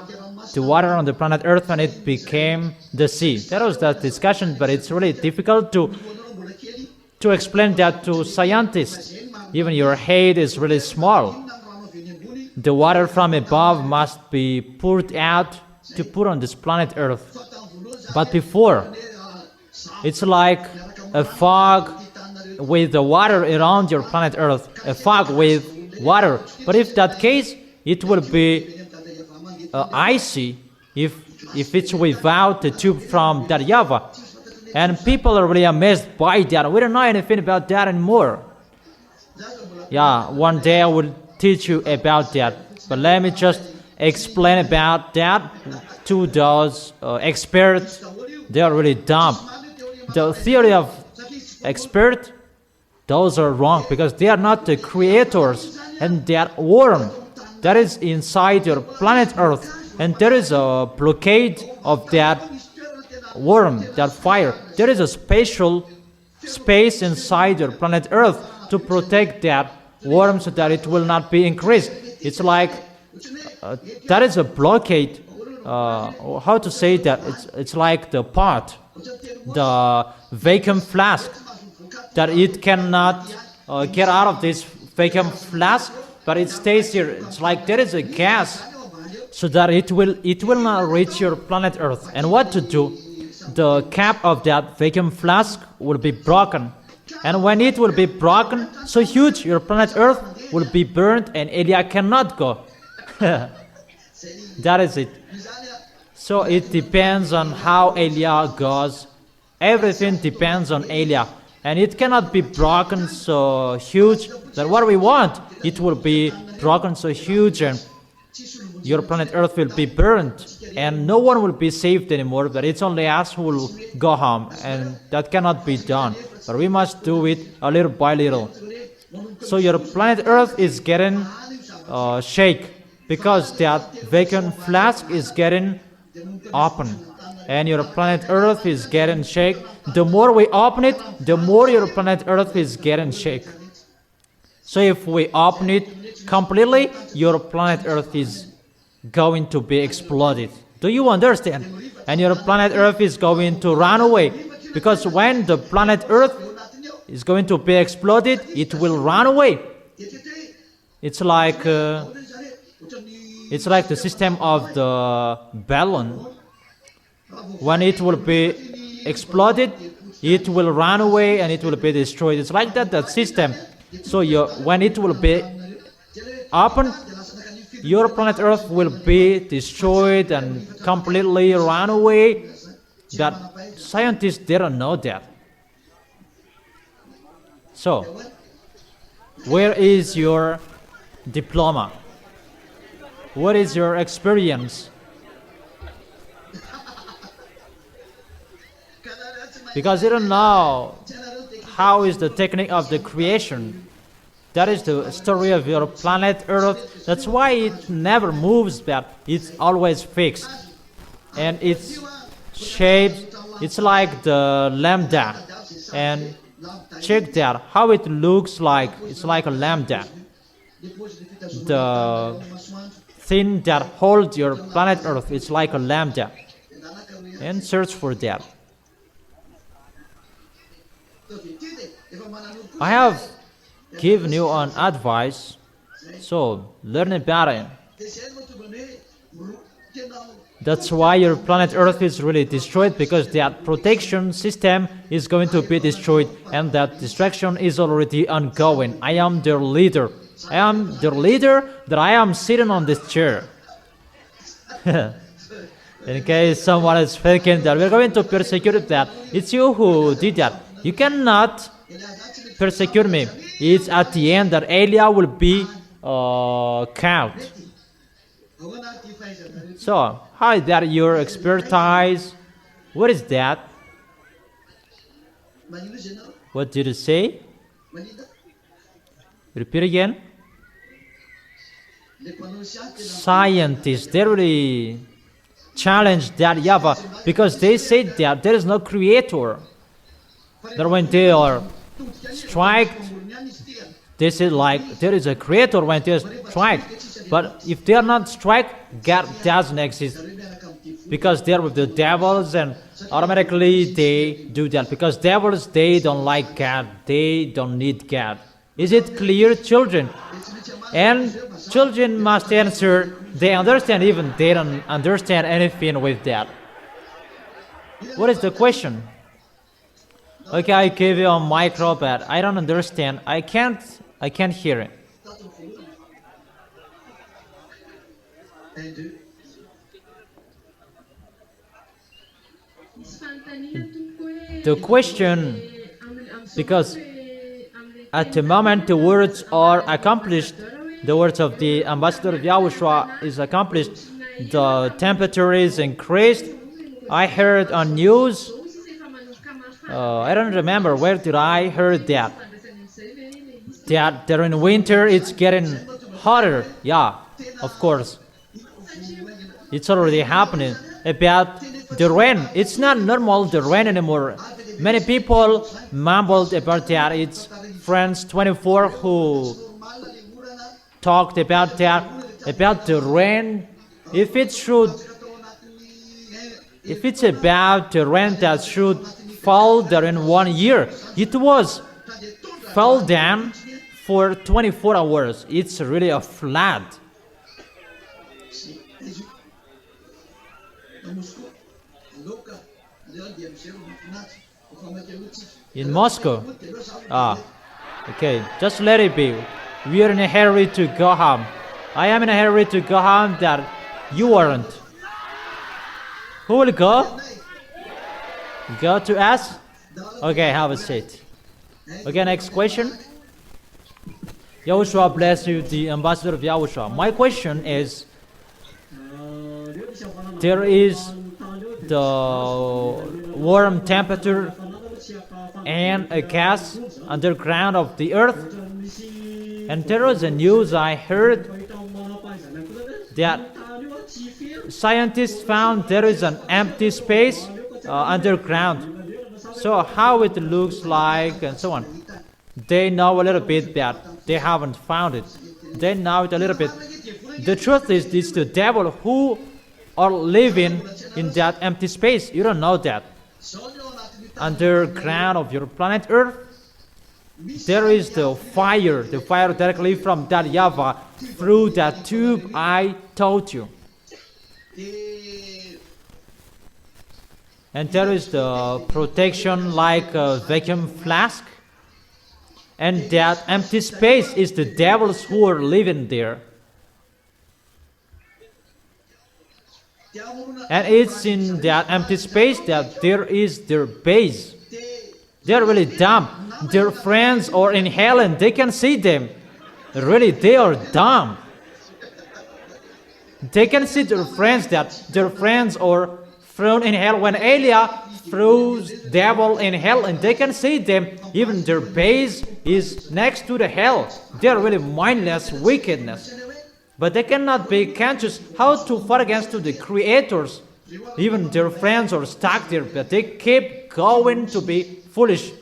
the water on the planet Earth, and it became the sea. That was that discussion, but it's really difficult to explain that to scientists. Even your head is really small. The water from above must be poured out to put on this planet Earth. But before, it's like a fog with the water around your planet Earth, a fog with water. But if that case, it will be icy if it's without the tube from that Yahweh. And people are really amazed by that. We don't know anything about that anymore. Yeah, one day I will teach you about that. But let me just explain about that to those experts. They are really dumb. The theory of expert, those are wrong because they are not the creators. And that worm that is inside your planet Earth, and there is a blockade of that worm, that fire. There is a special space inside your planet Earth to protect that worm so that it will not be increased. It's like that is a blockade. How to say that? It's like the pot, the vacuum flask, that it cannot get out of this vacuum flask, but it stays here. It's like there is a gas, so that it will not reach your planet Earth. And what to do? The cap of that vacuum flask will be broken. And when it will be broken, so huge, your planet Earth will be burned and Elia cannot go. That is it. So it depends on how Elia goes. Everything depends on Elia. And it cannot be broken so huge that what we want, it will be broken so huge and your planet Earth will be burned. And no one will be saved anymore, but it's only us who will go home. And that cannot be done. But we must do it a little by little. So your planet Earth is getting shake because that vacuum flask is getting open. And your planet Earth is getting shake. The more we open it, the more your planet Earth is getting shake. So if we open it completely, your planet Earth is going to be exploded. Do you understand? And your planet Earth is going to run away. Because when the planet Earth is going to be exploded, it will run away. It's like the system of the balloon. When it will be exploded, it will run away and it will be destroyed. It's like that system. So when it will be open, your planet Earth will be destroyed and completely run away. That scientists, they don't know that. So, where is your diploma? What is your experience? Because you don't know how is the technique of the creation. That is the story of your planet Earth. That's why it never moves, but it's always fixed. And it's shaped, it's like the lambda. And check that, how it looks like. It's like a lambda. The thing that holds your planet Earth, it's like a lambda. And search for that. I have given you an advice, so learn about it. That's why your planet Earth is really destroyed, because that protection system is going to be destroyed, and that destruction is already ongoing. I am their leader. I am the leader that I am sitting on this chair. In case someone is thinking that we're going to persecute that, it's you who did that. You cannot persecute me. It's at the end that Elia will be count. So, how is that your expertise? What is that? What did you say? Repeat again. Scientists, they really challenge that Yahweh, because they said that there is no creator. That when they are struck, they say like there is a creator when they are struck. But if they are not struck, God doesn't exist, because they are with the devils, and automatically they do that, because devils, they don't like God, they don't need God. Is it clear, children? And children must answer. They understand, even they don't understand anything with that. What is the question? Okay, I gave you a micro, but I don't understand. I can't hear it. The question, because at the moment the words are accomplished, the words of the ambassador of Yahushua is accomplished, the temperature is increased. I heard on news, I don't remember where did I heard that during winter it's getting hotter. Yeah, of course. It's already happening. About the rain, it's not normal, the rain anymore. Many people mumbled about that. It's Friends 24 who talked about that, about the rain. If it's about the rain that should fall during 1 year, it was fell down for 24 hours. It's really a flood. In Moscow? Okay, just let it be. We are in a hurry to go home. I am in a hurry to go home, that you aren't. Who will go? Go to us? Okay, have a seat. Okay, next question. Yahushua bless you, the ambassador of Yahushua. My question is, there is the warm temperature and a gas underground of the earth, and there was a news I heard that scientists found there is an empty space underground. So how it looks like and so on. They know a little bit that they haven't found it. They know it a little bit. The truth is, it's the devil who are living in that empty space. You don't know that. Underground of your planet Earth, there is the fire directly from that Yahweh through that tube I told you. And there is the protection like a vacuum flask. And that empty space is the devils who are living there. And it's in that empty space that there is their base. They're really dumb. Their friends are in hell and they can see them. Really, they are dumb. They can see their friends, that their friends are thrown in hell. When Elia throws devil in hell, and they can see them, even their base is next to the hell. They are really mindless wickedness. But they cannot be conscious how to fight against the creators. Even their friends are stuck there, but they keep going to be foolish.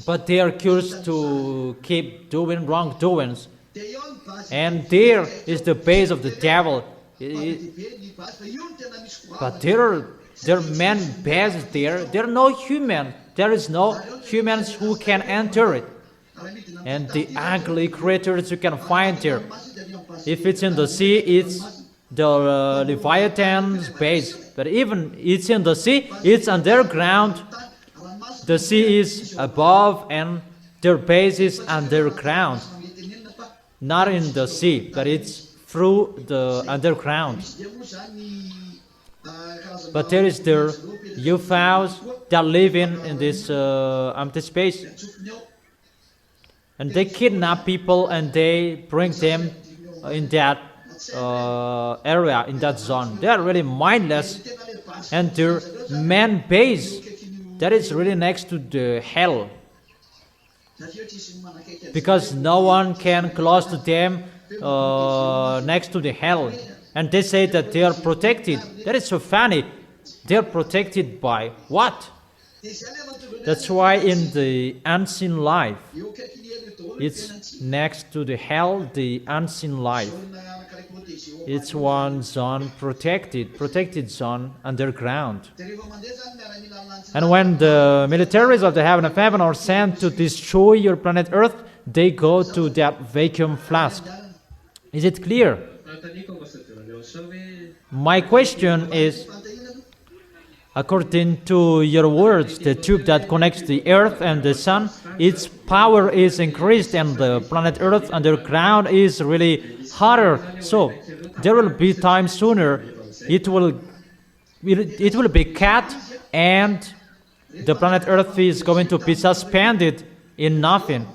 But they are cursed to keep doing wrongdoings. And there is the base of the devil. But there are men bases there. There are no human There is no humans who can enter it. And the ugly creatures you can find here. If it's in the sea, it's the Leviathan's base. But even it's in the sea, it's underground. The sea is above and their base is underground. Not in the sea, but it's through the underground. But there is the UFOs that live in this empty space. And they kidnap people and they bring them in that area, in that zone. They are really mindless. And their main base, that is really next to the hell. Because no one can close to them next to the hell. And they say that they are protected. That is so funny. They are protected by what? That's why in the unseen life, it's next to the hell, the unseen life. It's one zone protected zone underground. And when the militaries of the heaven of heaven are sent to destroy your planet Earth, they go to that vacuum flask. Is it clear? My question is, according to your words, the tube that connects the Earth and the Sun, its power is increased and the planet Earth underground is really hotter. So there will be time sooner it will be cut and the planet Earth is going to be suspended in nothing.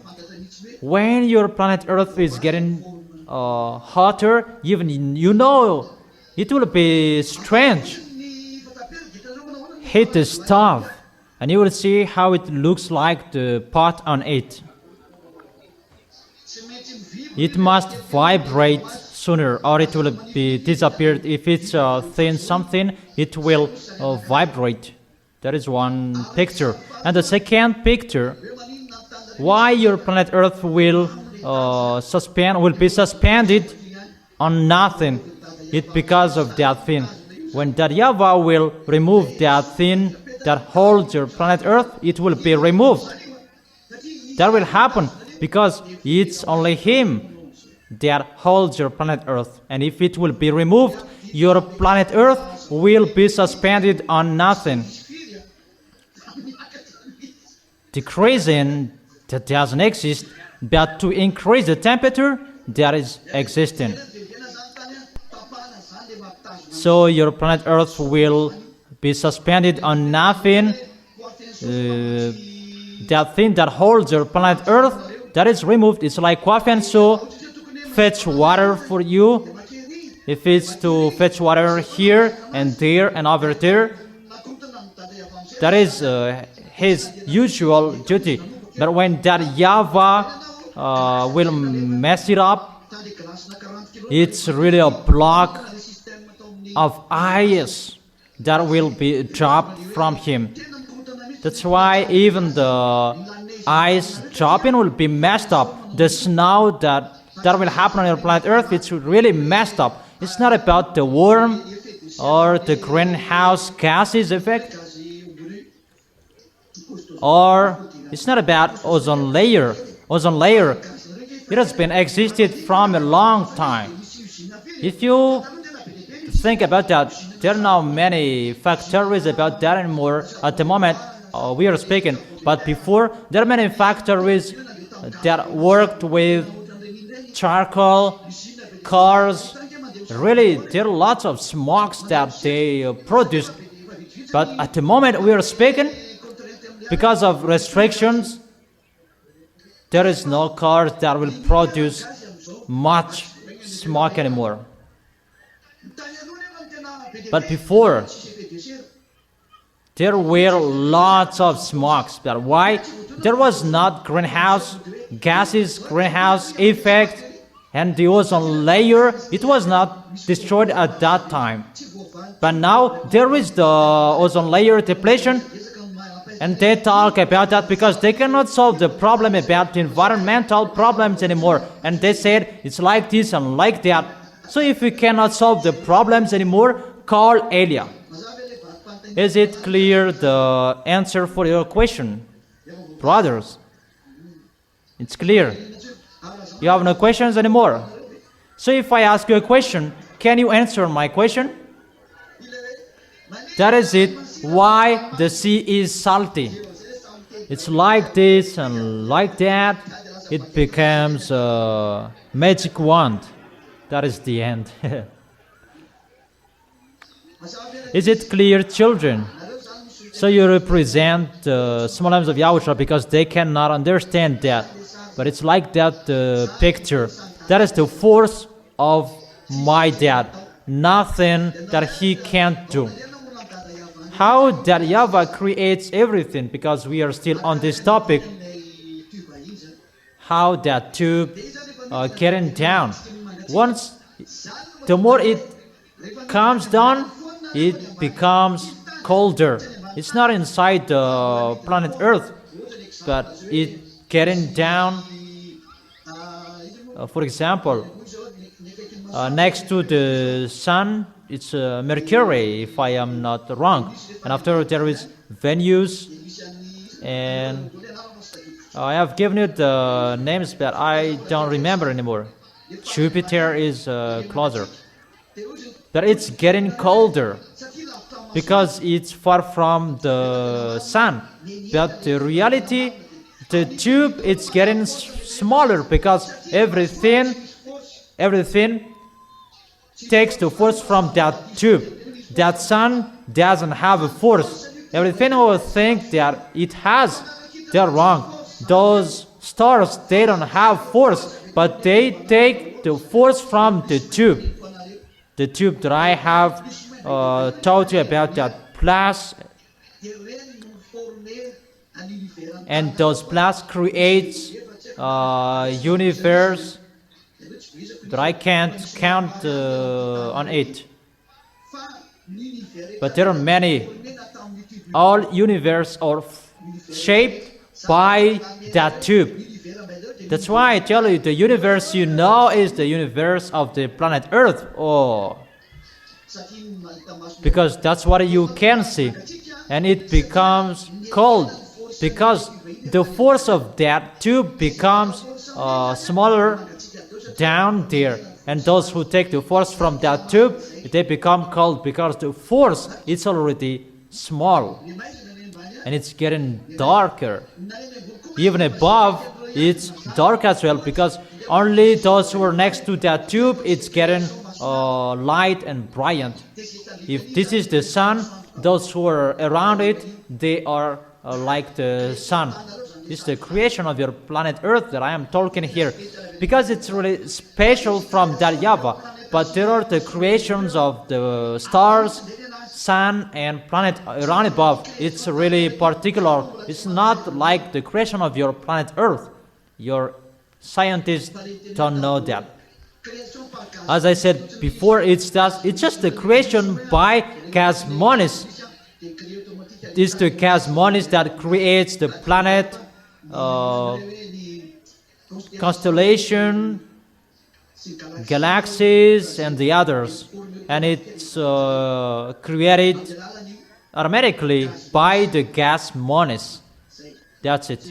When your planet Earth is getting hotter, even you know it will be strange. Hit the stove and you will see how it looks like the pot on it. It must vibrate sooner or it will be disappeared. If it's thin something, it will vibrate. That is one picture. And the second picture, why your planet Earth will be suspended on nothing. It's because of that thing. When that Yahweh will remove that thing that holds your planet Earth, it will be removed. That will happen because it's only Him that holds your planet Earth. And if it will be removed, your planet Earth will be suspended on nothing. Decreasing that doesn't exist, but to increase the temperature that is existing. So your planet Earth will be suspended on nothing. That thing that holds your planet Earth, that is removed. It's like Kwafen so fetch water for you. If it's to fetch water here and there and over there, that is his usual duty. But when that Yahweh will mess it up, it's really a block of ice that will be dropped from him. That's why even the ice dropping will be messed up. The snow that will happen on your planet Earth, it's really messed up. It's not about the worm or the greenhouse gases effect, or it's not about ozone layer. Ozone layer, it has been existed from a long time. If you think about that, there are now many factories about that anymore. At the moment we are speaking, but before there are many factories that worked with charcoal, cars. Really, there are lots of smokes that they produced. But at the moment we are speaking, because of restrictions, there is no cars that will produce much smoke anymore. But before, there were lots of smokes. But why? There was not greenhouse gases, greenhouse effect, and the ozone layer. It was not destroyed at that time. But now there is the ozone layer depletion, and they talk about that because they cannot solve the problem about the environmental problems anymore. And they said it's like this and like that. So if we cannot solve the problems anymore, call Elia. Is it clear the answer for your question? Brothers, it's clear. You have no questions anymore. So if I ask you a question, can you answer my question? That is it. Why the sea is salty? It's like this and like that. It becomes a magic wand. That is the end. Is it clear, children? So you represent the small arms of Yahusha because they cannot understand that. But it's like that picture. That is the force of my dad. Nothing that he can't do. How that Yahweh creates everything, because we are still on this topic. How that tube getting down. Once, the more it comes down, it becomes colder. It's not inside the planet Earth, but it getting down. For example, next to the sun, it's Mercury, if I am not wrong. And after there is Venus, and I have given you the names, but I don't remember anymore. Jupiter is closer. But it's getting colder because it's far from the sun. But the reality, the tube, it's getting smaller because everything takes the force from that tube. That sun doesn't have a force. Everything will think that it has. They're wrong. Those stars, they don't have force, but they take the force from the tube. The tube that I have taught you about, that plus, and those plus creates universe that I can't count on it. But there are many. All universe are shaped by that tube. That's why I tell you, the universe you know is the universe of the planet Earth. Oh, because that's what you can see. And it becomes cold because the force of that tube becomes smaller down there. And those who take the force from that tube, they become cold because the force is already small. And it's getting darker. Even above, it's dark as well, because only those who are next to that tube, it's getting light and brilliant. If this is the sun, those who are around it, they are like the sun. It's the creation of your planet Earth that I am talking here, because it's really special from that Yahweh. But there are the creations of the stars, sun, and planet around above. It's really particular. It's not like the creation of your planet Earth. Your scientists don't know that. As I said before, it's just the creation by Cosmonis. It's the Cosmonis that creates the planet, constellation, galaxies, and the others. And it's created automatically by the Cosmonis. That's it.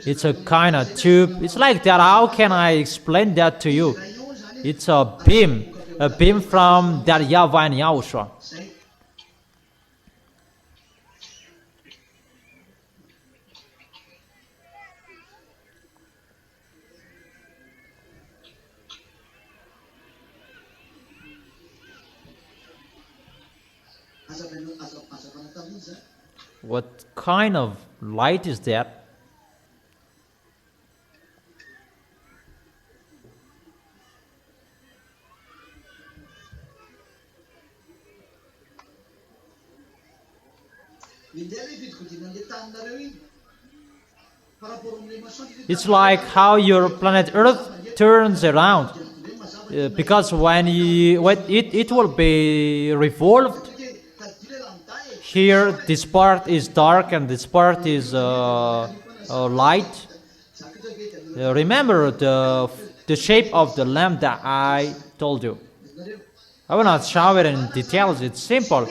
It's a kind of tube. It's like that. How can I explain that to you? It's a beam from that Yahweh and Yahushua. What kind of light is that? It's like how your planet Earth turns around, because when it will be revolved. Here, this part is dark and this part is light. Remember the shape of the lamp that I told you. I will not show it in details. It's simple.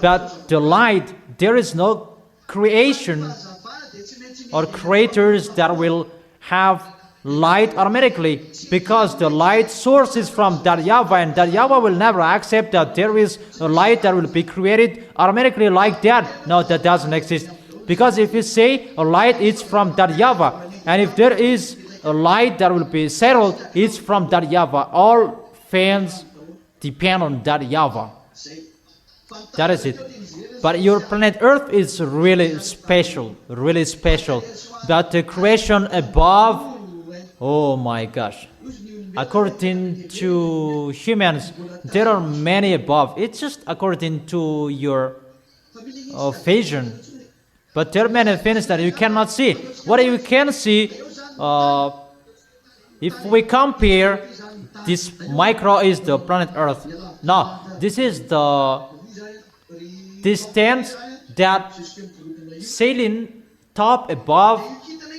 But the light, there is no creation or creators that will have light automatically, because the light source is from Daryava, and Daryava will never accept that there is a light that will be created automatically like that. No, that doesn't exist. Because if you say a light is from Daryava, and if there is a light that will be settled, it's from Daryava. All fans depend on Daryava. That is it. But your planet Earth is really special, really special. But the creation above, oh my gosh. According to humans, there are many above. It's just according to your vision. But there are many things that you cannot see. What you can see, if we compare, this micro is the planet Earth. No, this is the distance that sailing top above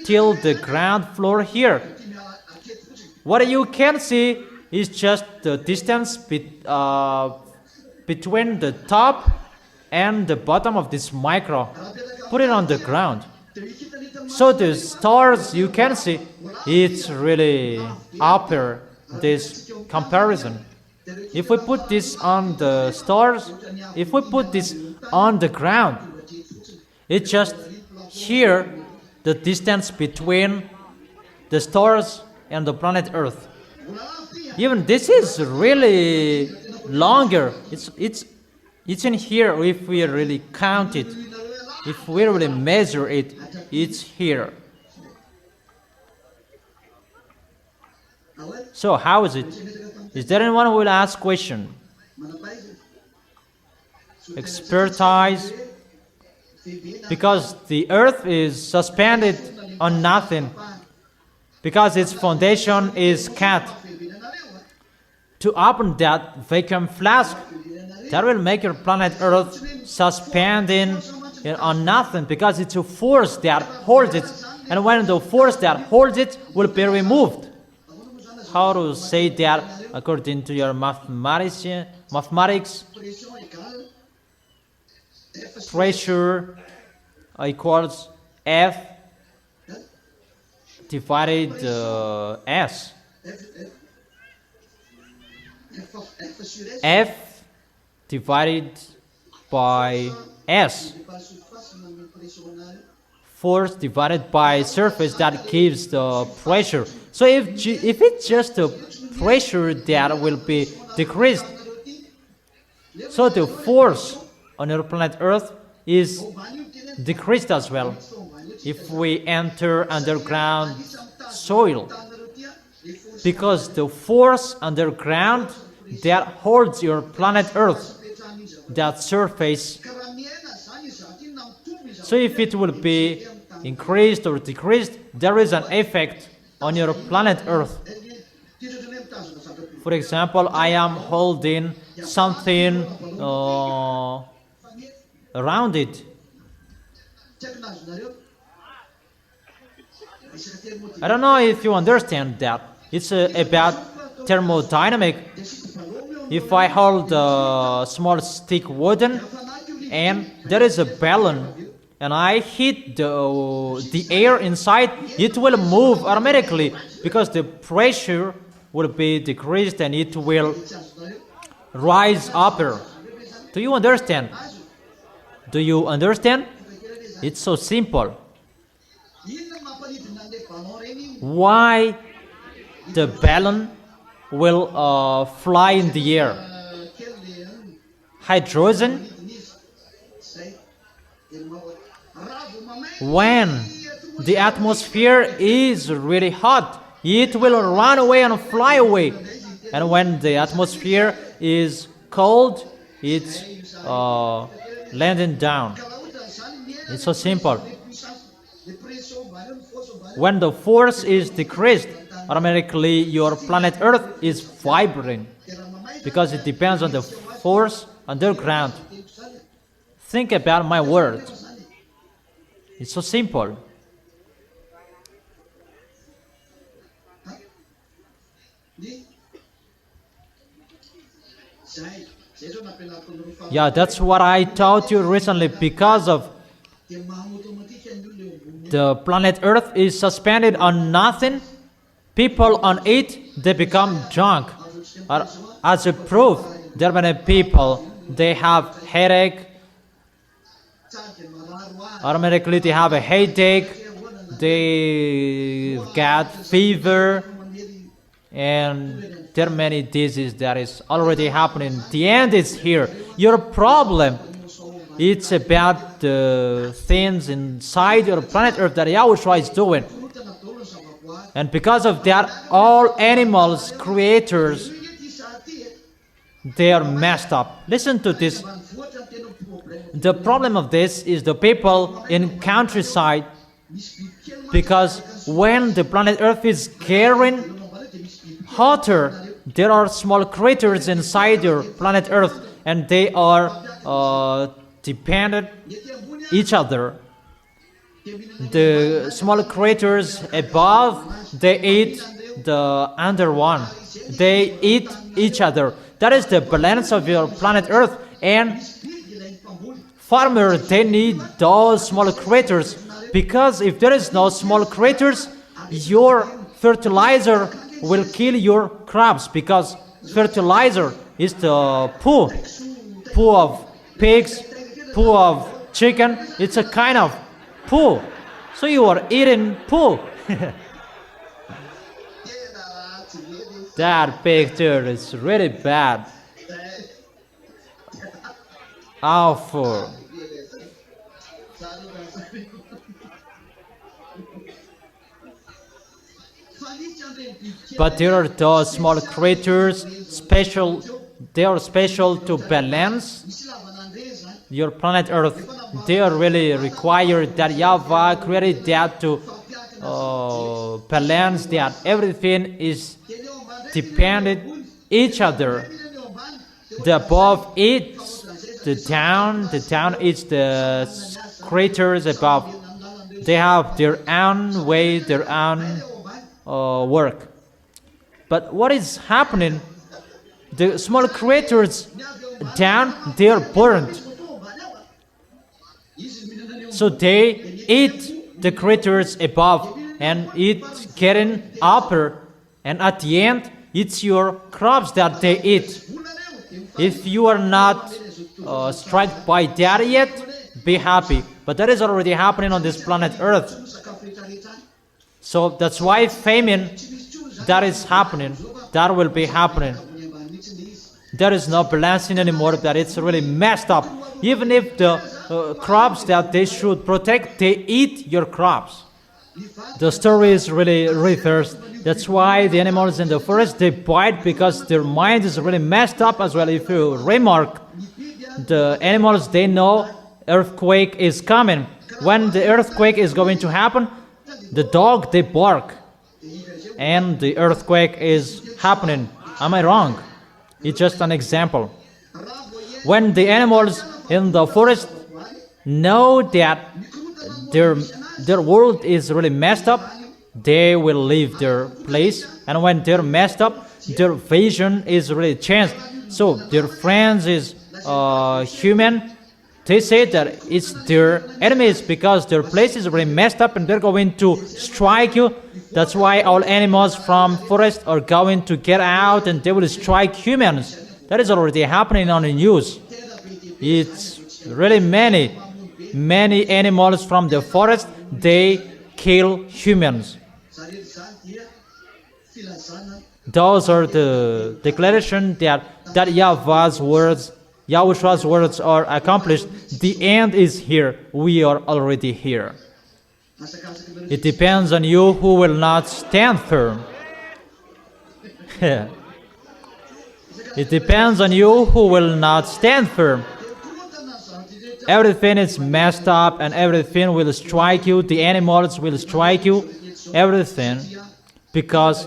till the ground floor here. What you can see is just the distance between the top and the bottom of this micro. Put it on the ground. So the stars you can see, it's really upper this comparison. If we put this on the stars, if we put this on the ground, it's just here the distance between the stars and the planet Earth. Even this is really longer. It's in here. If we really count it, if we really measure it, it's here. So how is it? Is there anyone who will ask question? Expertise. Because the earth is suspended on nothing. Because its foundation is cut. To open that vacuum flask, that will make your planet Earth suspending on nothing, because it's a force that holds it. And when the force that holds it will be removed. How to say that according to your mathematics? Pressure equals F divided S. F divided by S. Force divided by surface that gives the pressure. So if it's just the pressure that will be decreased, so the force on your planet Earth is decreased as well. If we enter underground soil, because the force underground that holds your planet Earth, that surface, so if it will be increased or decreased, there is an effect on your planet Earth. For example, I am holding something around it. I don't know if you understand that. It's about thermodynamic. If I hold a small stick wooden and there is a balloon and I hit the air inside, it will move automatically because the pressure will be decreased and it will rise upper. Do you understand? Do you understand? It's so simple. Why the balloon will fly in the air? Hydrogen. When the atmosphere is really hot, it will run away and fly away. And when the atmosphere is cold, it's landing down. It's so simple. When the force is decreased, automatically your planet Earth is vibrating because it depends on the force underground. Think about my words. It's so simple. Yeah, that's what I taught you recently. Because of the planet Earth is suspended on nothing, people on it, they become drunk. As a proof, there are many people, they have headache, automatically they have a headache, they get fever, and there are many diseases that is already happening. The end is here. Your problem, it's about the things inside your planet Earth that Yahushua is doing. And because of that, all animals, creators, they are messed up. Listen to this. The problem of this is the people in countryside, because when the planet Earth is getting hotter, there are small creatures inside your planet Earth, and they are dependent each other. The small creatures above, they eat the under one. They eat each other. That is the balance of your planet Earth. And farmers, they need those small creatures, because if there is no small creatures, your fertilizer will kill your crops, because fertilizer is the poo of pigs, poo of chicken. It's a kind of poo. So you are eating poo. That picture is really bad. Awful. But there are those small creatures, special. They are special to balance your planet Earth. They are really required that Yahweh created that to balance that. Everything is dependent each other. The above eats the down eats the creatures above. They have their own way, their own work. But what is happening? The small creatures down, they are burned. So they eat the creatures above, and it's getting upper, and at the end, it's your crops that they eat. If you are not struck by that yet, be happy. But that is already happening on this planet Earth. So that's why famine, that is happening. That will be happening. There is no balancing anymore, that it's really messed up. Even if the crops that they should protect, they eat your crops. The story is really reversed. That's why the animals in the forest, they bite, because their mind is really messed up as well. If you remark, the animals, they know earthquake is coming. When the earthquake is going to happen, the dog, they bark, and the earthquake is happening. Am I wrong? It's just an example. When the animals in the forest know that their world is really messed up, they will leave their place. And when they're messed up, their vision is really changed. So their friends is human. They say that it's their enemies, because their place is really messed up and they're going to strike you. That's why all animals from forest are going to get out and they will strike humans. That is already happening on the news. It's really many animals from the forest, they kill humans. Those are the declaration that Yahushua's words are accomplished. The end is here. We are already here. It depends on you who will not stand firm. It depends on you who will not stand firm. Everything is messed up and everything will strike you. The animals will strike you. Everything. Because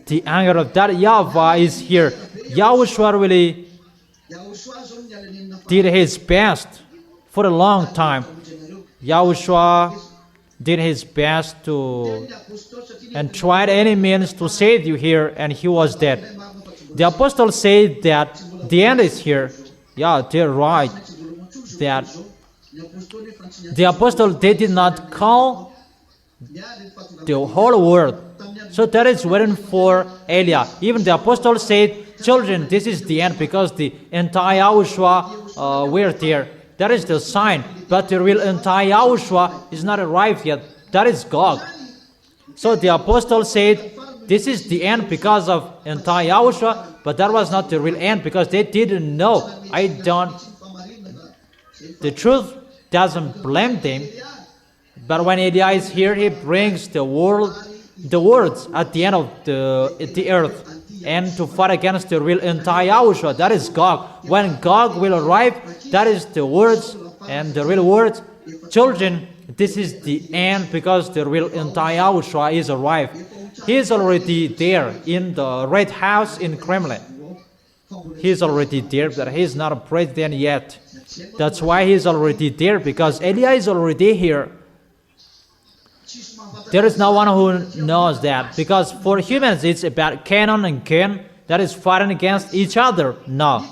the anger of that Yahweh is here. Yahushua really did his best for a long time. Yahushua did his best and tried any means to save you here, and he was dead. The apostles say that The end is here. Yeah, they're right. That the apostle, they did not call the whole world. So that is written for Elia. Even the apostle said, children, this is the end, because the anti-Yahushua were there. That is the sign. But the real anti-Yahushua is not arrived yet. That is Gog. So the apostle said, this is the end because of anti-Yahushua, but that was not the real end, because they didn't know. The truth doesn't blame them. But when Elia is here, he brings the words at the end of the earth, and to fight against the real anti-Yahushua. That is Gog. When Gog will arrive, that is the words and the real words. Children, this is the end, because the real anti-Yahushua is arrived. He is already there in the Red House in Kremlin. He is already there, but he is not a president yet. That's why he is already there, because Elia is already here. There is no one who knows that, because for humans it's about Canon and Cain that is fighting against each other. No.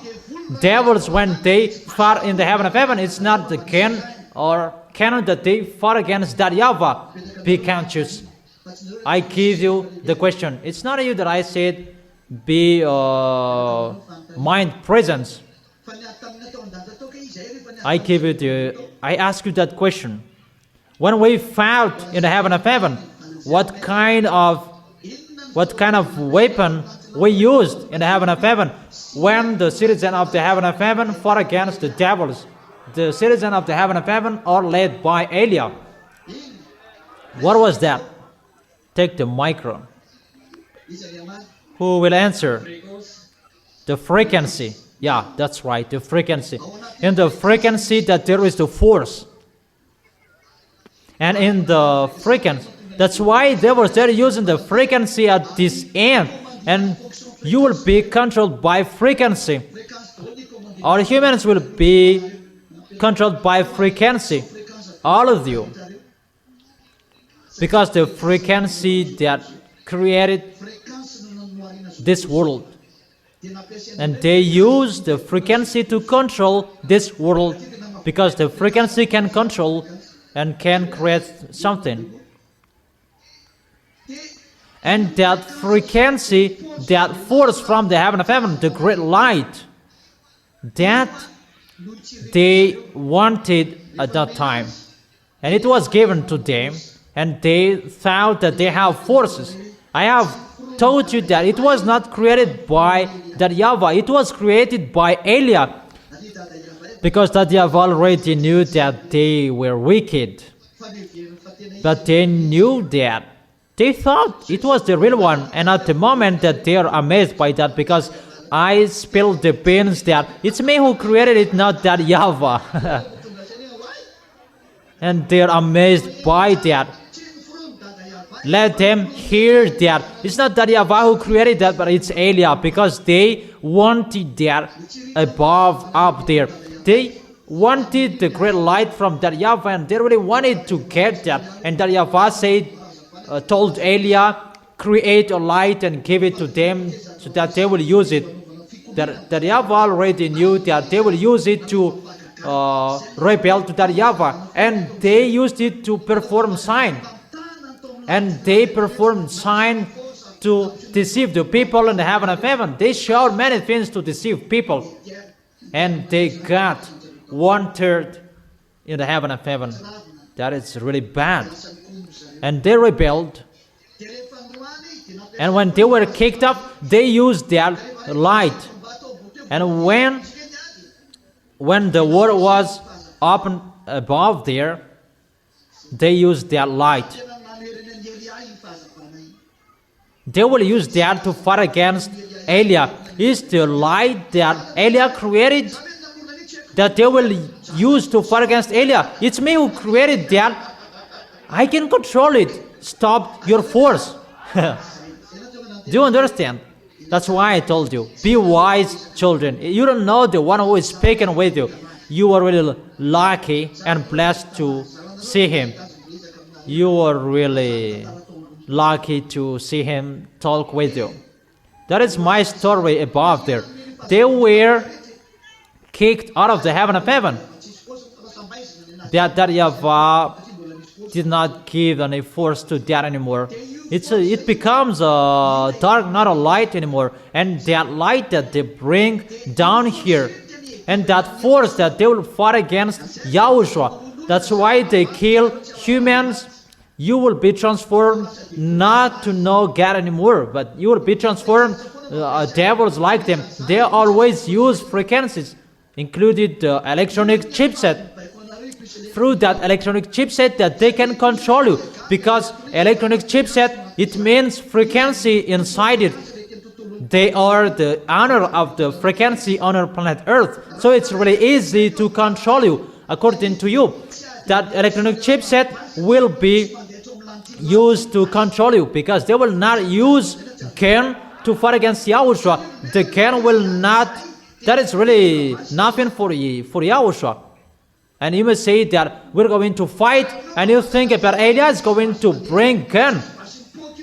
Devils, when they fight in the heaven of heaven, it's not the Cain or Canon that they fought against that Yahweh. Be conscious. I give you the question. It's not you that I said be mind presence. I ask you that question. When we fought in the heaven of heaven, what kind of weapon we used in the heaven of heaven? When the citizens of the heaven of heaven fought against the devils, the citizens of the heaven of heaven are led by Elia. What was that? Take the micro. Who will answer? The frequency. Yeah, that's right, the frequency. In the frequency that there is the force. And in the frequency, that's why they're using the frequency at this end. And you will be controlled by frequency. All humans will be controlled by frequency. All of you. Because the frequency that created this world. And they use the frequency to control this world. Because the frequency can control and can create something. And that frequency, that force from the heaven of heaven, the great light, that they wanted at that time. And it was given to them, and they thought that they have forces. I have told you that it was not created by that Yahweh, it was created by Elia. Because that Yahweh already knew that they were wicked. But they knew that. They thought it was the real one. And at the moment that they are amazed by that, because I spilled the beans that it's me who created it, not that Yahweh. And they are amazed by that. Let them hear that. It's not that Yahweh who created that, but it's Elia, because they wanted that above, up there. They wanted the great light from that Yahweh, and they really wanted to get that. And that Yahweh said, told Elia, create a light and give it to them so that they will use it. That Yahweh already knew that they will use it to rebel to that Yahweh. And they used it to perform sign. And they performed sign to deceive the people in the heaven of heaven. They showed many things to deceive people. And they got 1/3 in the heaven of heaven. That is really bad. And they rebelled. And when they were kicked up, they used that light. And when the world was open above there, they used that light. They will use that to fight against Elia. Is the light that Elia created that they will use to fight against Elia? It's me who created that. I can control it. Stop your force. Do you understand? That's why I told you. Be wise, children. You don't know the one who is speaking with you. You are really lucky and blessed to see him. You are really lucky to see him talk with you. That is my story above there. they were kicked out of the heaven of heaven. That Yahweh did not give any force to that anymore. It becomes a dark, not a light anymore. And that light that they bring down here, and that force that they will fight against Yahushua, that's why they kill humans. You will be transformed not to know God anymore, but you will be transformed. Devils like them, they always use frequencies, included the electronic chipset. Through that electronic chipset that they can control you, because electronic chipset, it means frequency inside it. They are the owner of the frequency on our planet Earth, so it's really easy to control you according to you. That electronic chipset will be used to control you, because they will not use Ken to fight against Yahushua. The Ken will not, that is really nothing for Yahushua. And you may say that we're going to fight, and you think about Eliah is going to bring Ken.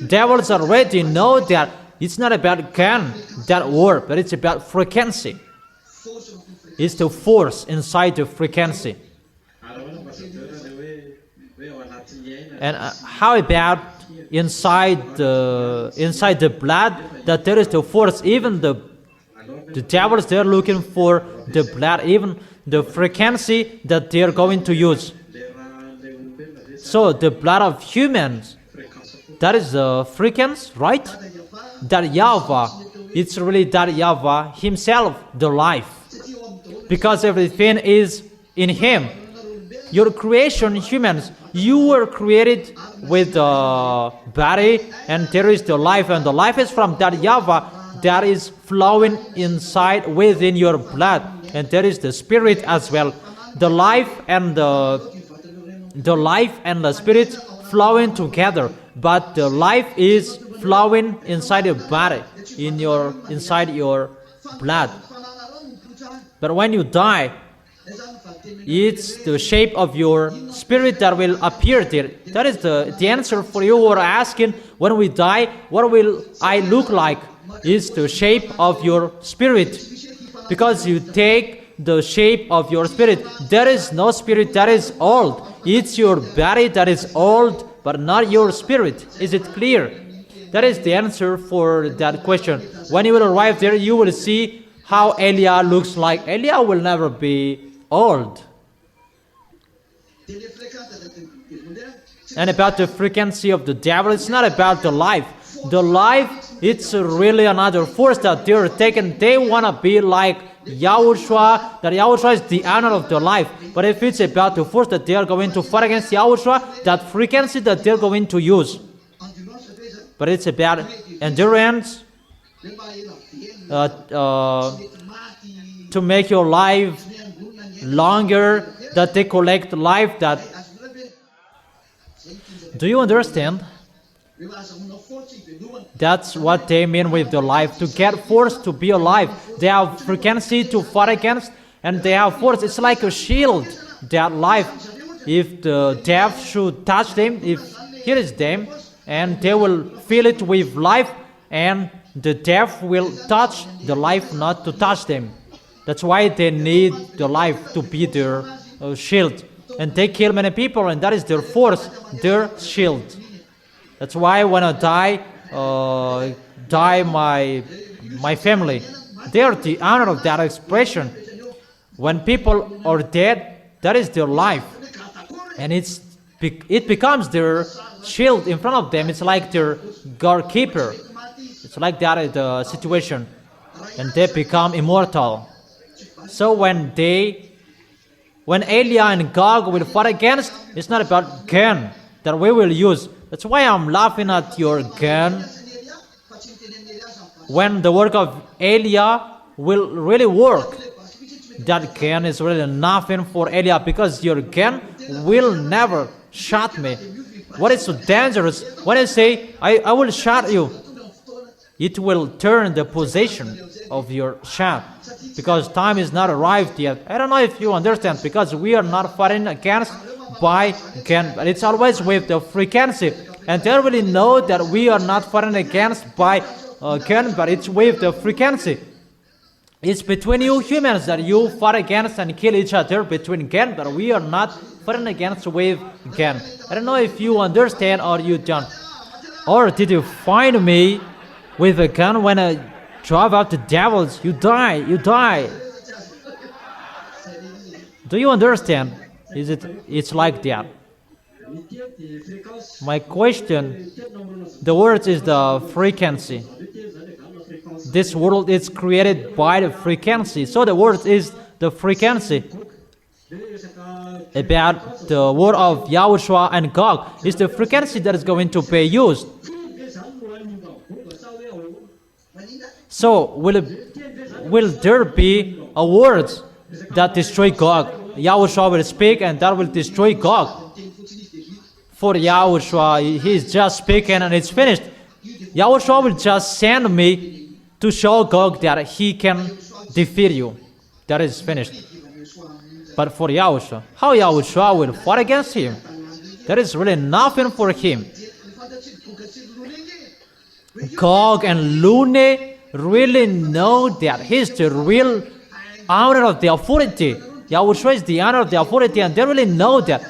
Devils already know that it's not about Ken, that word, but it's about frequency. It's the force inside the frequency. And how about inside the blood, that there is the force? Even the devils, they're looking for the blood, even the frequency that they're going to use. So the blood of humans, that is the frequency, right? That Yahweh, it's really that Yahweh himself, the life. Because everything is in him. Your creation, humans, you were created with a body, and there is the life, and the life is from that Yahweh that is flowing inside within your blood, and there is the spirit as well. The life and the spirit flowing together, but the life is flowing inside your body, inside your blood. But when you die, it's the shape of your spirit that will appear there. That is the answer for you who are asking, when we die, what will I look like? Is the shape of your spirit. Because you take the shape of your spirit. There is no spirit that is old. It's your body that is old, but not your spirit. Is it clear? That is the answer for that question. When you will arrive there, you will see how Eliah looks like. Eliah will never be old. And about the frequency of the devil, it's not about the life. The life, it's really another force that they're taking. They want to be like Yahushua, that Yahushua is the honor of the life. But if it's about the force that they are going to fight against Yahushua, that frequency that they're going to use. But it's about endurance, to make your life longer, that they collect life. That, do you understand? That's what they mean with the life. To get force to be alive, they have frequency to fight against, and they have force. It's like a shield. That life, if the death should touch them, if here is them, and they will fill it with life, and the death will touch the life, not to touch them. That's why they need the life to be their shield. And they kill many people, and that is their force, their shield. That's why when I die my family, they are the honor of that expression. When people are dead, that is their life. And it becomes their shield in front of them. It's like their guard-keeper. It's like that the situation. And they become immortal. So when Eliah and Gog will fight against, it's not about gun that we will use. That's why I'm laughing at your gun. When the work of Eliah will really work, that gun is really nothing for Eliah, because your gun will never shot me. What is so dangerous? When I say, I will shot you, it will turn the position of your shot, because time is not arrived yet. I don't know if you understand, because we are not fighting against by gun, but it's always with the frequency. And they really know that we are not fighting against by gun, but it's with the frequency. It's between you humans that you fight against and kill each other between Gen, but we are not fighting against with Gen. I don't know if you understand or you don't. Or did you find me with a gun when I drive out the devils? You die, you die. Do you understand? It's like that. My question, the word is the frequency. This world is created by the frequency. So the word is the frequency. About the word of Yahushua and Gog is the frequency that is going to be used. So will there be a word that destroy Gog? Yahushua will speak and that will destroy Gog. For Yahushua, he is just speaking and it's finished. Yahushua will just send me to show Gog that he can defeat you. That is finished. But for Yahushua, how Yahushua will fight against him? There is really nothing for him. Gog and Lune really know that he's the real owner of the authority. Yahushua is the owner of the authority, and they really know that.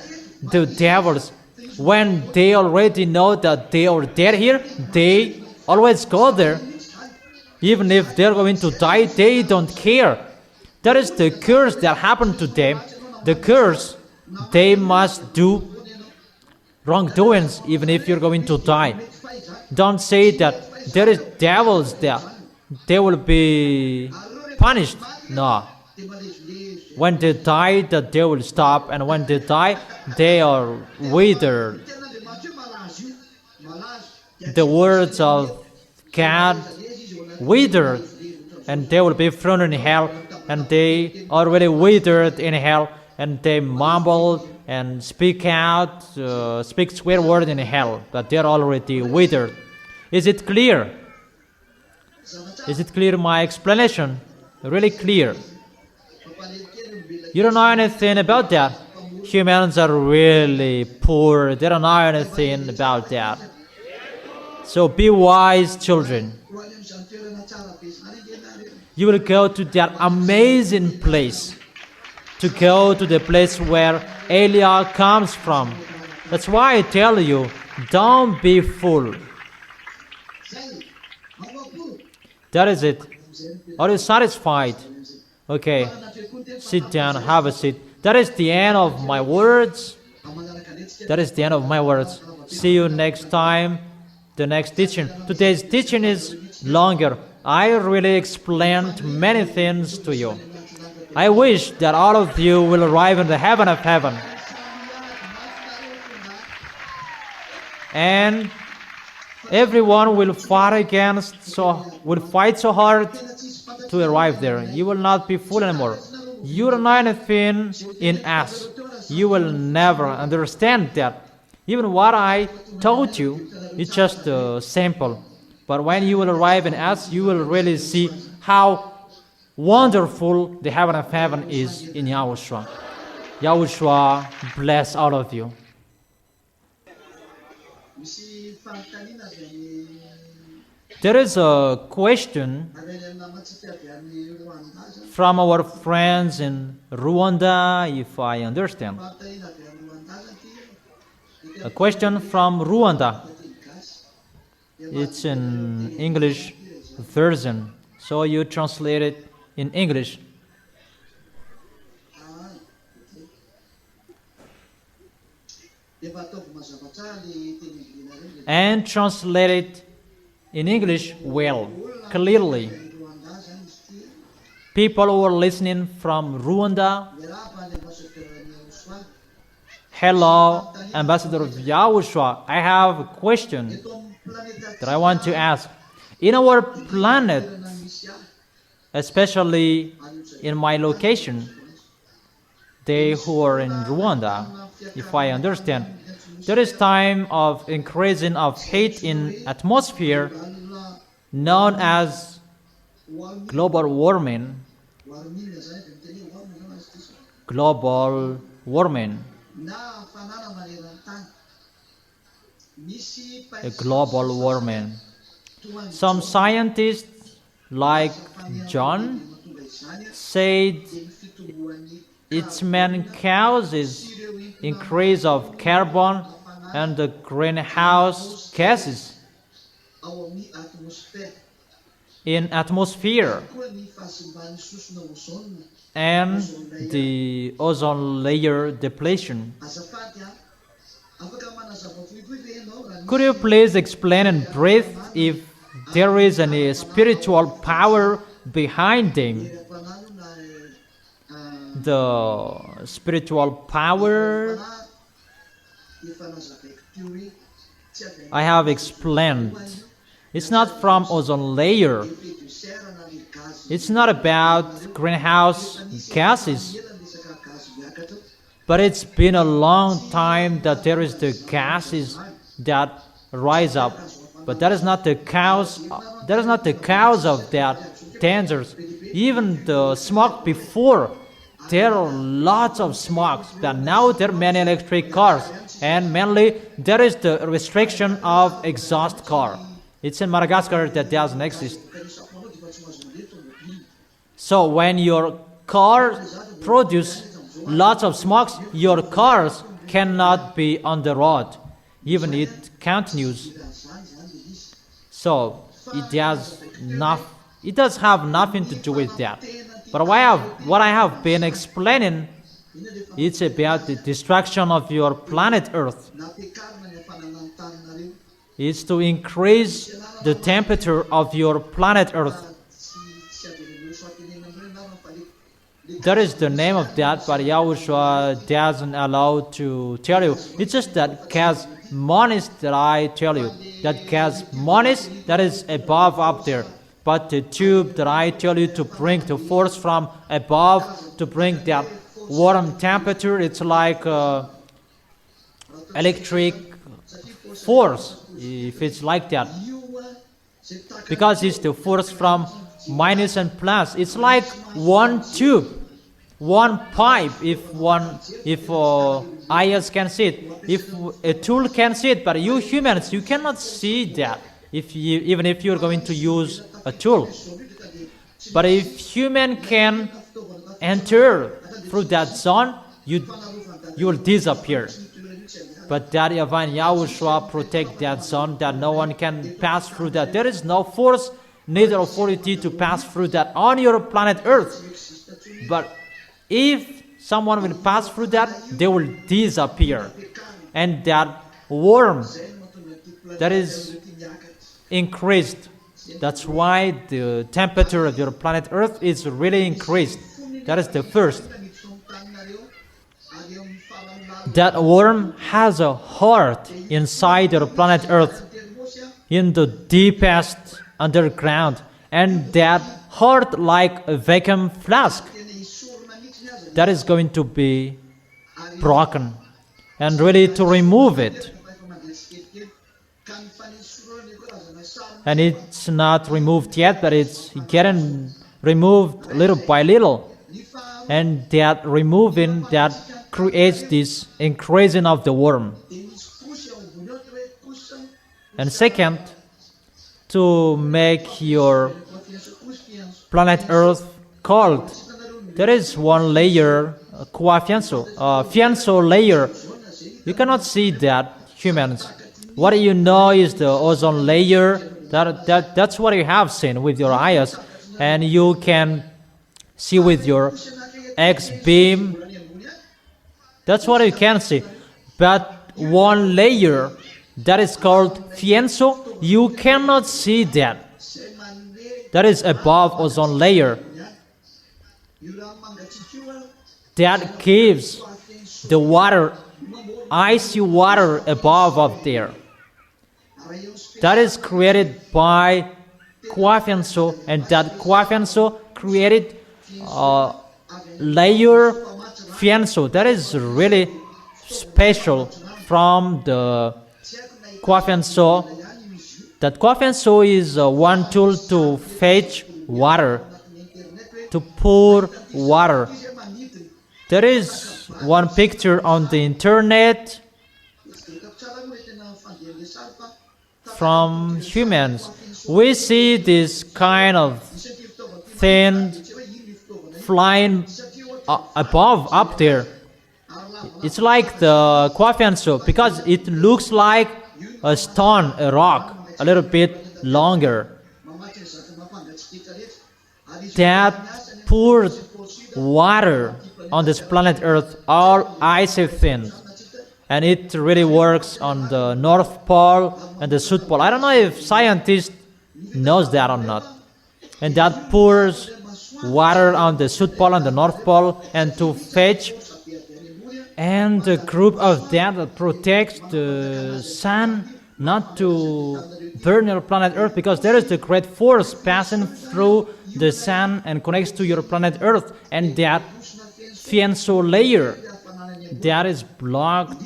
The devils, when they already know that they are dead here, they always go there. Even if they're going to die, they don't care. That is the curse that happened to them. The curse, they must do wrongdoings even if you're going to die. Don't say that there is devils there. They will be punished. No. When they die, that they will stop. And when they die, they are withered. The words of God withered. And they will be thrown in hell. And they already withered in hell. And they mumble and speak out, speak swear word in hell. But they're already withered. Is it clear? Is it clear, my explanation? Really clear. You don't know anything about that. Humans are really poor. They don't know anything about that. So be wise, children. You will go to that amazing place. To go to the place where Elia comes from. That's why I tell you, don't be fool. That is it. Are you satisfied? Okay. Sit down, have a seat. That is the end of my words. That is the end of my words. See you next time. The next teaching. Today's teaching is longer. I really explained many things to you. I wish that all of you will arrive in the heaven of heaven. And everyone will fight so hard to arrive there. You will not be fool anymore. You don't know anything in us. You will never understand that. Even what I told you, it's just simple. But when you will arrive in us, you will really see how wonderful the heaven of heaven is in Yahushua. Yahushua bless all of you. There is a question from our friends in Rwanda, if I understand. A question from Rwanda. It's in English version, so you translate it in English. And translate it in English well, clearly. People who are listening from Rwanda, hello, Ambassador of Yahushua. I have a question that I want to ask. In our planet, especially in my location, they who are in Rwanda, if I understand, there is time of increasing of hate in atmosphere known as global warming. Global warming. A global warming. Some scientists like John said its main cause is increase of carbon and the greenhouse gases in atmosphere and the ozone layer depletion. Could you please explain in brief if there is any spiritual power behind them? The spiritual power I have explained. It's not from ozone layer. It's not about greenhouse gases. But it's been a long time that there is the gases that rise up. But that is not the cause. That is not the cause of that dangers. Even the smoke before, there are lots of smokes. But now there are many electric cars, and mainly there is the restriction of exhaust car. It's in Madagascar that doesn't exist. So when your car produces lots of smokes, your cars cannot be on the road, even it continues. So it does have nothing to do with that. But what I have been explaining, it's about the destruction of your planet Earth. It's to increase the temperature of your planet Earth. That is the name of that, but Yahushua doesn't allow to tell you. It's just that gas monis that I tell you. That gas monis that is above up there. But the tube that I tell you to bring the force from above to bring that warm temperature, it's like electric force, if it's like that. Because it's the force from minus and plus. It's like one tube, one pipe. If eyes can see it, if a tool can see it, but you humans, you cannot see that. Even if you're going to use a tool, but if human can enter through that zone, you will disappear. But that Divine Yahushua protect that zone, that no one can pass through that. There is no force, neither authority to pass through that on your planet Earth. But if someone will pass through that, they will disappear. And that worm that is increased. That's why the temperature of your planet Earth is really increased. That is the first. That worm has a heart inside your planet Earth, in the deepest underground, and that heart, like a vacuum flask, that is going to be broken, and ready to remove it. And it's not removed yet, but it's getting removed little by little. And that removing, that creates this increasing of the worm. And second, to make your planet Earth cold, there is one layer, fianso layer. You cannot see that, humans. What you know is the ozone layer. That's what you have seen with your eyes, and you can see with your X-beam. That's what you can see. But one layer that is called fianso, you cannot see that. That is above ozone layer. That gives the water, icy water above up there. That is created by Quafianso, and that Quafianso created layer fianso. That is really special from the Quafianso. That Quafianso is one tool to fetch water, to pour water. There is one picture on the internet from humans. We see this kind of thin flying above, up there. It's like the Kwafianso because it looks like a stone, a rock, a little bit longer. That poured water on this planet Earth, all icy thin. And it really works on the North Pole and the South Pole. I don't know if scientists knows that or not. And that pours water on the South Pole and the North Pole and to fetch. And the group of that protects the sun not to burn your planet Earth, because there is the great force passing through the sun and connects to your planet Earth, and that Fianso layer that is blocked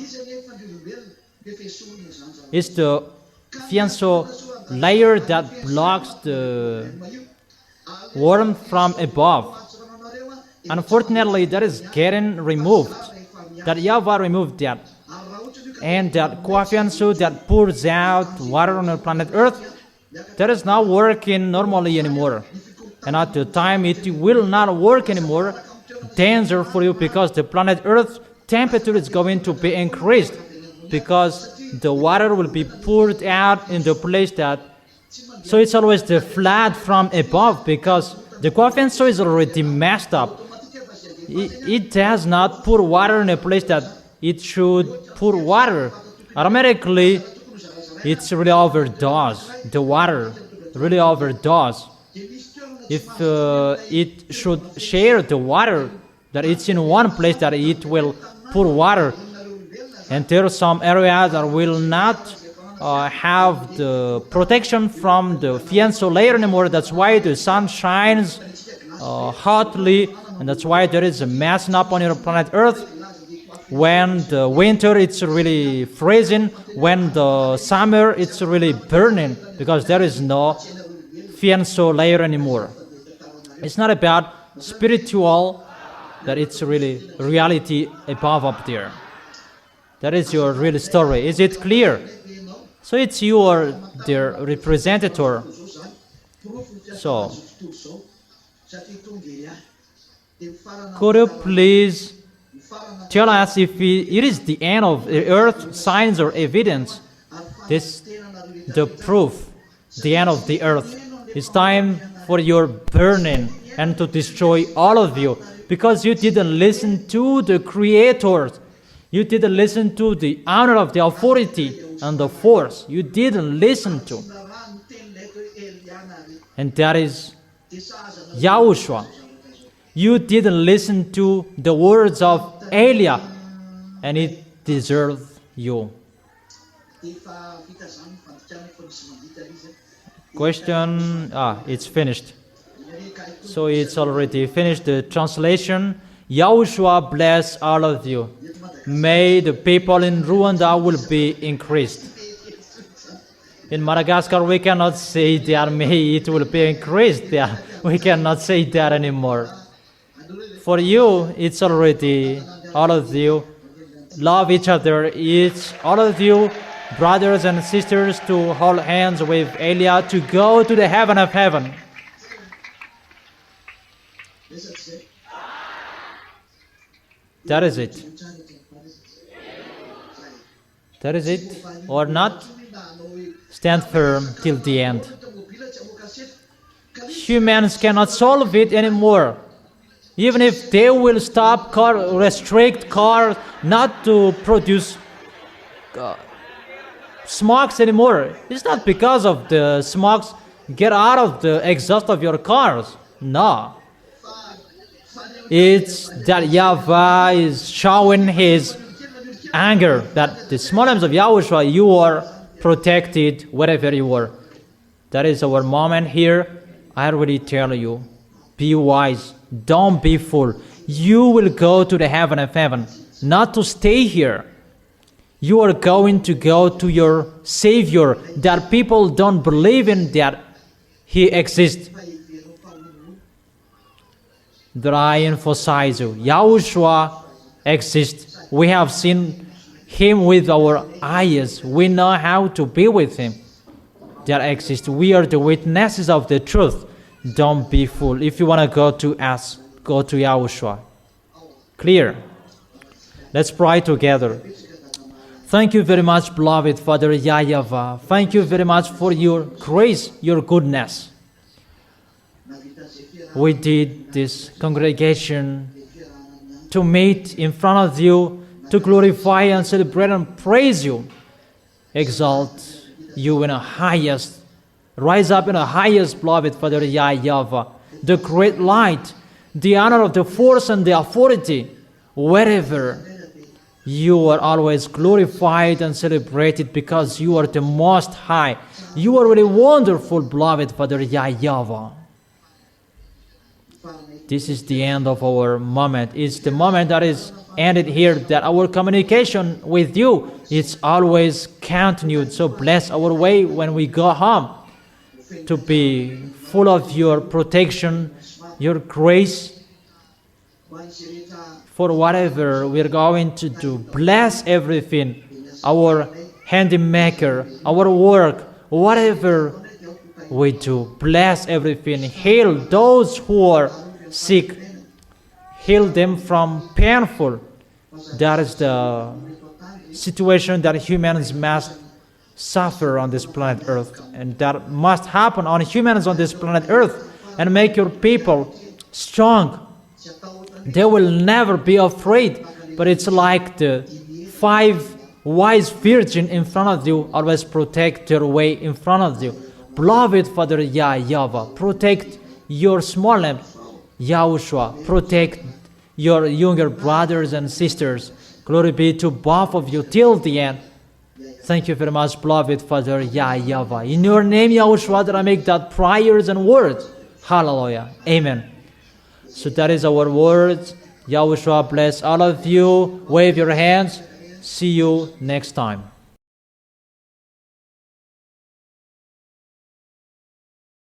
is the Fianso layer that blocks the warmth from above. Unfortunately, that is getting removed. That Yahweh removed that. And that Kwafianso that pours out water on the planet Earth, that is not working normally anymore. And at the time it will not work anymore, danger for you, because the planet Earth temperature is going to be increased, because the water will be poured out in the place that, so it's always the flood from above, because the Kwafianso is already messed up. It does not pour water in a place that it should pour water. Automatically, it's really overdose. The water really overdose. If it should share the water, that it's in one place that it will pour water, and there are some areas that will not have the protection from the Fianso layer anymore. That's why the sun shines hotly, and that's why there is a messing up on your planet Earth. When the winter, it's really freezing. When the summer, it's really burning, because there is no Fianso layer anymore. It's not about spiritual, that it's really reality above up there. That is your real story. Is it clear? So it's you or their representative. So, could you please tell us if it is the end of the earth, signs or evidence? This, the proof, the end of the earth. It's time for your burning and to destroy all of you, because you didn't listen to the creators. You didn't listen to the honor of the authority and the force. You didn't listen to. And that is Yahushua. You didn't listen to the words of Elia, and it deserves you. Question, it's finished. So it's already finished, the translation. Yahushua bless all of you. May the people in Rwanda will be increased. In Madagascar, we cannot say that may it will be increased. Yeah, we cannot say that anymore. For you, it's already, all of you, love each other. It's all of you, brothers and sisters, to hold hands with Elia to go to the heaven of heaven. That is it. That is it, or not? Stand firm till the end. Humans cannot solve it anymore. Even if they will stop restrict cars not to produce smokes anymore, it's not because of the smokes get out of the exhaust of your cars. No. It's that Yahweh is showing his anger, that the small names of Yahushua, you are protected wherever you are. That is our moment here. I already tell you, be wise, don't be fool. You will go to the heaven of heaven, not to stay here. You are going to go to your Savior, that people don't believe in that He exists. That I emphasize you, Yahushua exists. We have seen Him with our eyes. We know how to be with Him. That exists. We are the witnesses of the truth. Don't be fool. If you want to go to ask, go to Yahushua. Clear? Let's pray together. Thank you very much, beloved Father Yahweh. Thank you very much for your grace, your goodness. We did this congregation to meet in front of you, to glorify and celebrate and praise you, exalt you in the highest, rise up in the highest, beloved Father Yahweh, the great light, the honor of the force and the authority, wherever you are always glorified and celebrated because you are the Most High. You are really wonderful, beloved Father Yahweh. This is the end of our moment. It's the moment that is ended here, that our communication with you is always continued. So bless our way when we go home, to be full of your protection, your grace, for whatever we're going to do. Bless everything, our handy maker, our work, whatever we do. Bless everything. Heal those who are sick. Heal them from painful. That is the situation that humans must suffer on this planet Earth. And that must happen on humans on this planet Earth. And make your people strong. They will never be afraid. But it's like the 5 wise virgins in front of you always protect their way in front of you. Beloved Father Yahweh, protect your small lamb, Yahushua. Protect your younger brothers and sisters. Glory be to both of you till the end. Thank you very much, beloved Father Yahweh. In your name, Yahushua, that I make that prayers and words. Hallelujah. Amen. So that is our words. Yahushua bless all of you. Wave your hands. See you next time.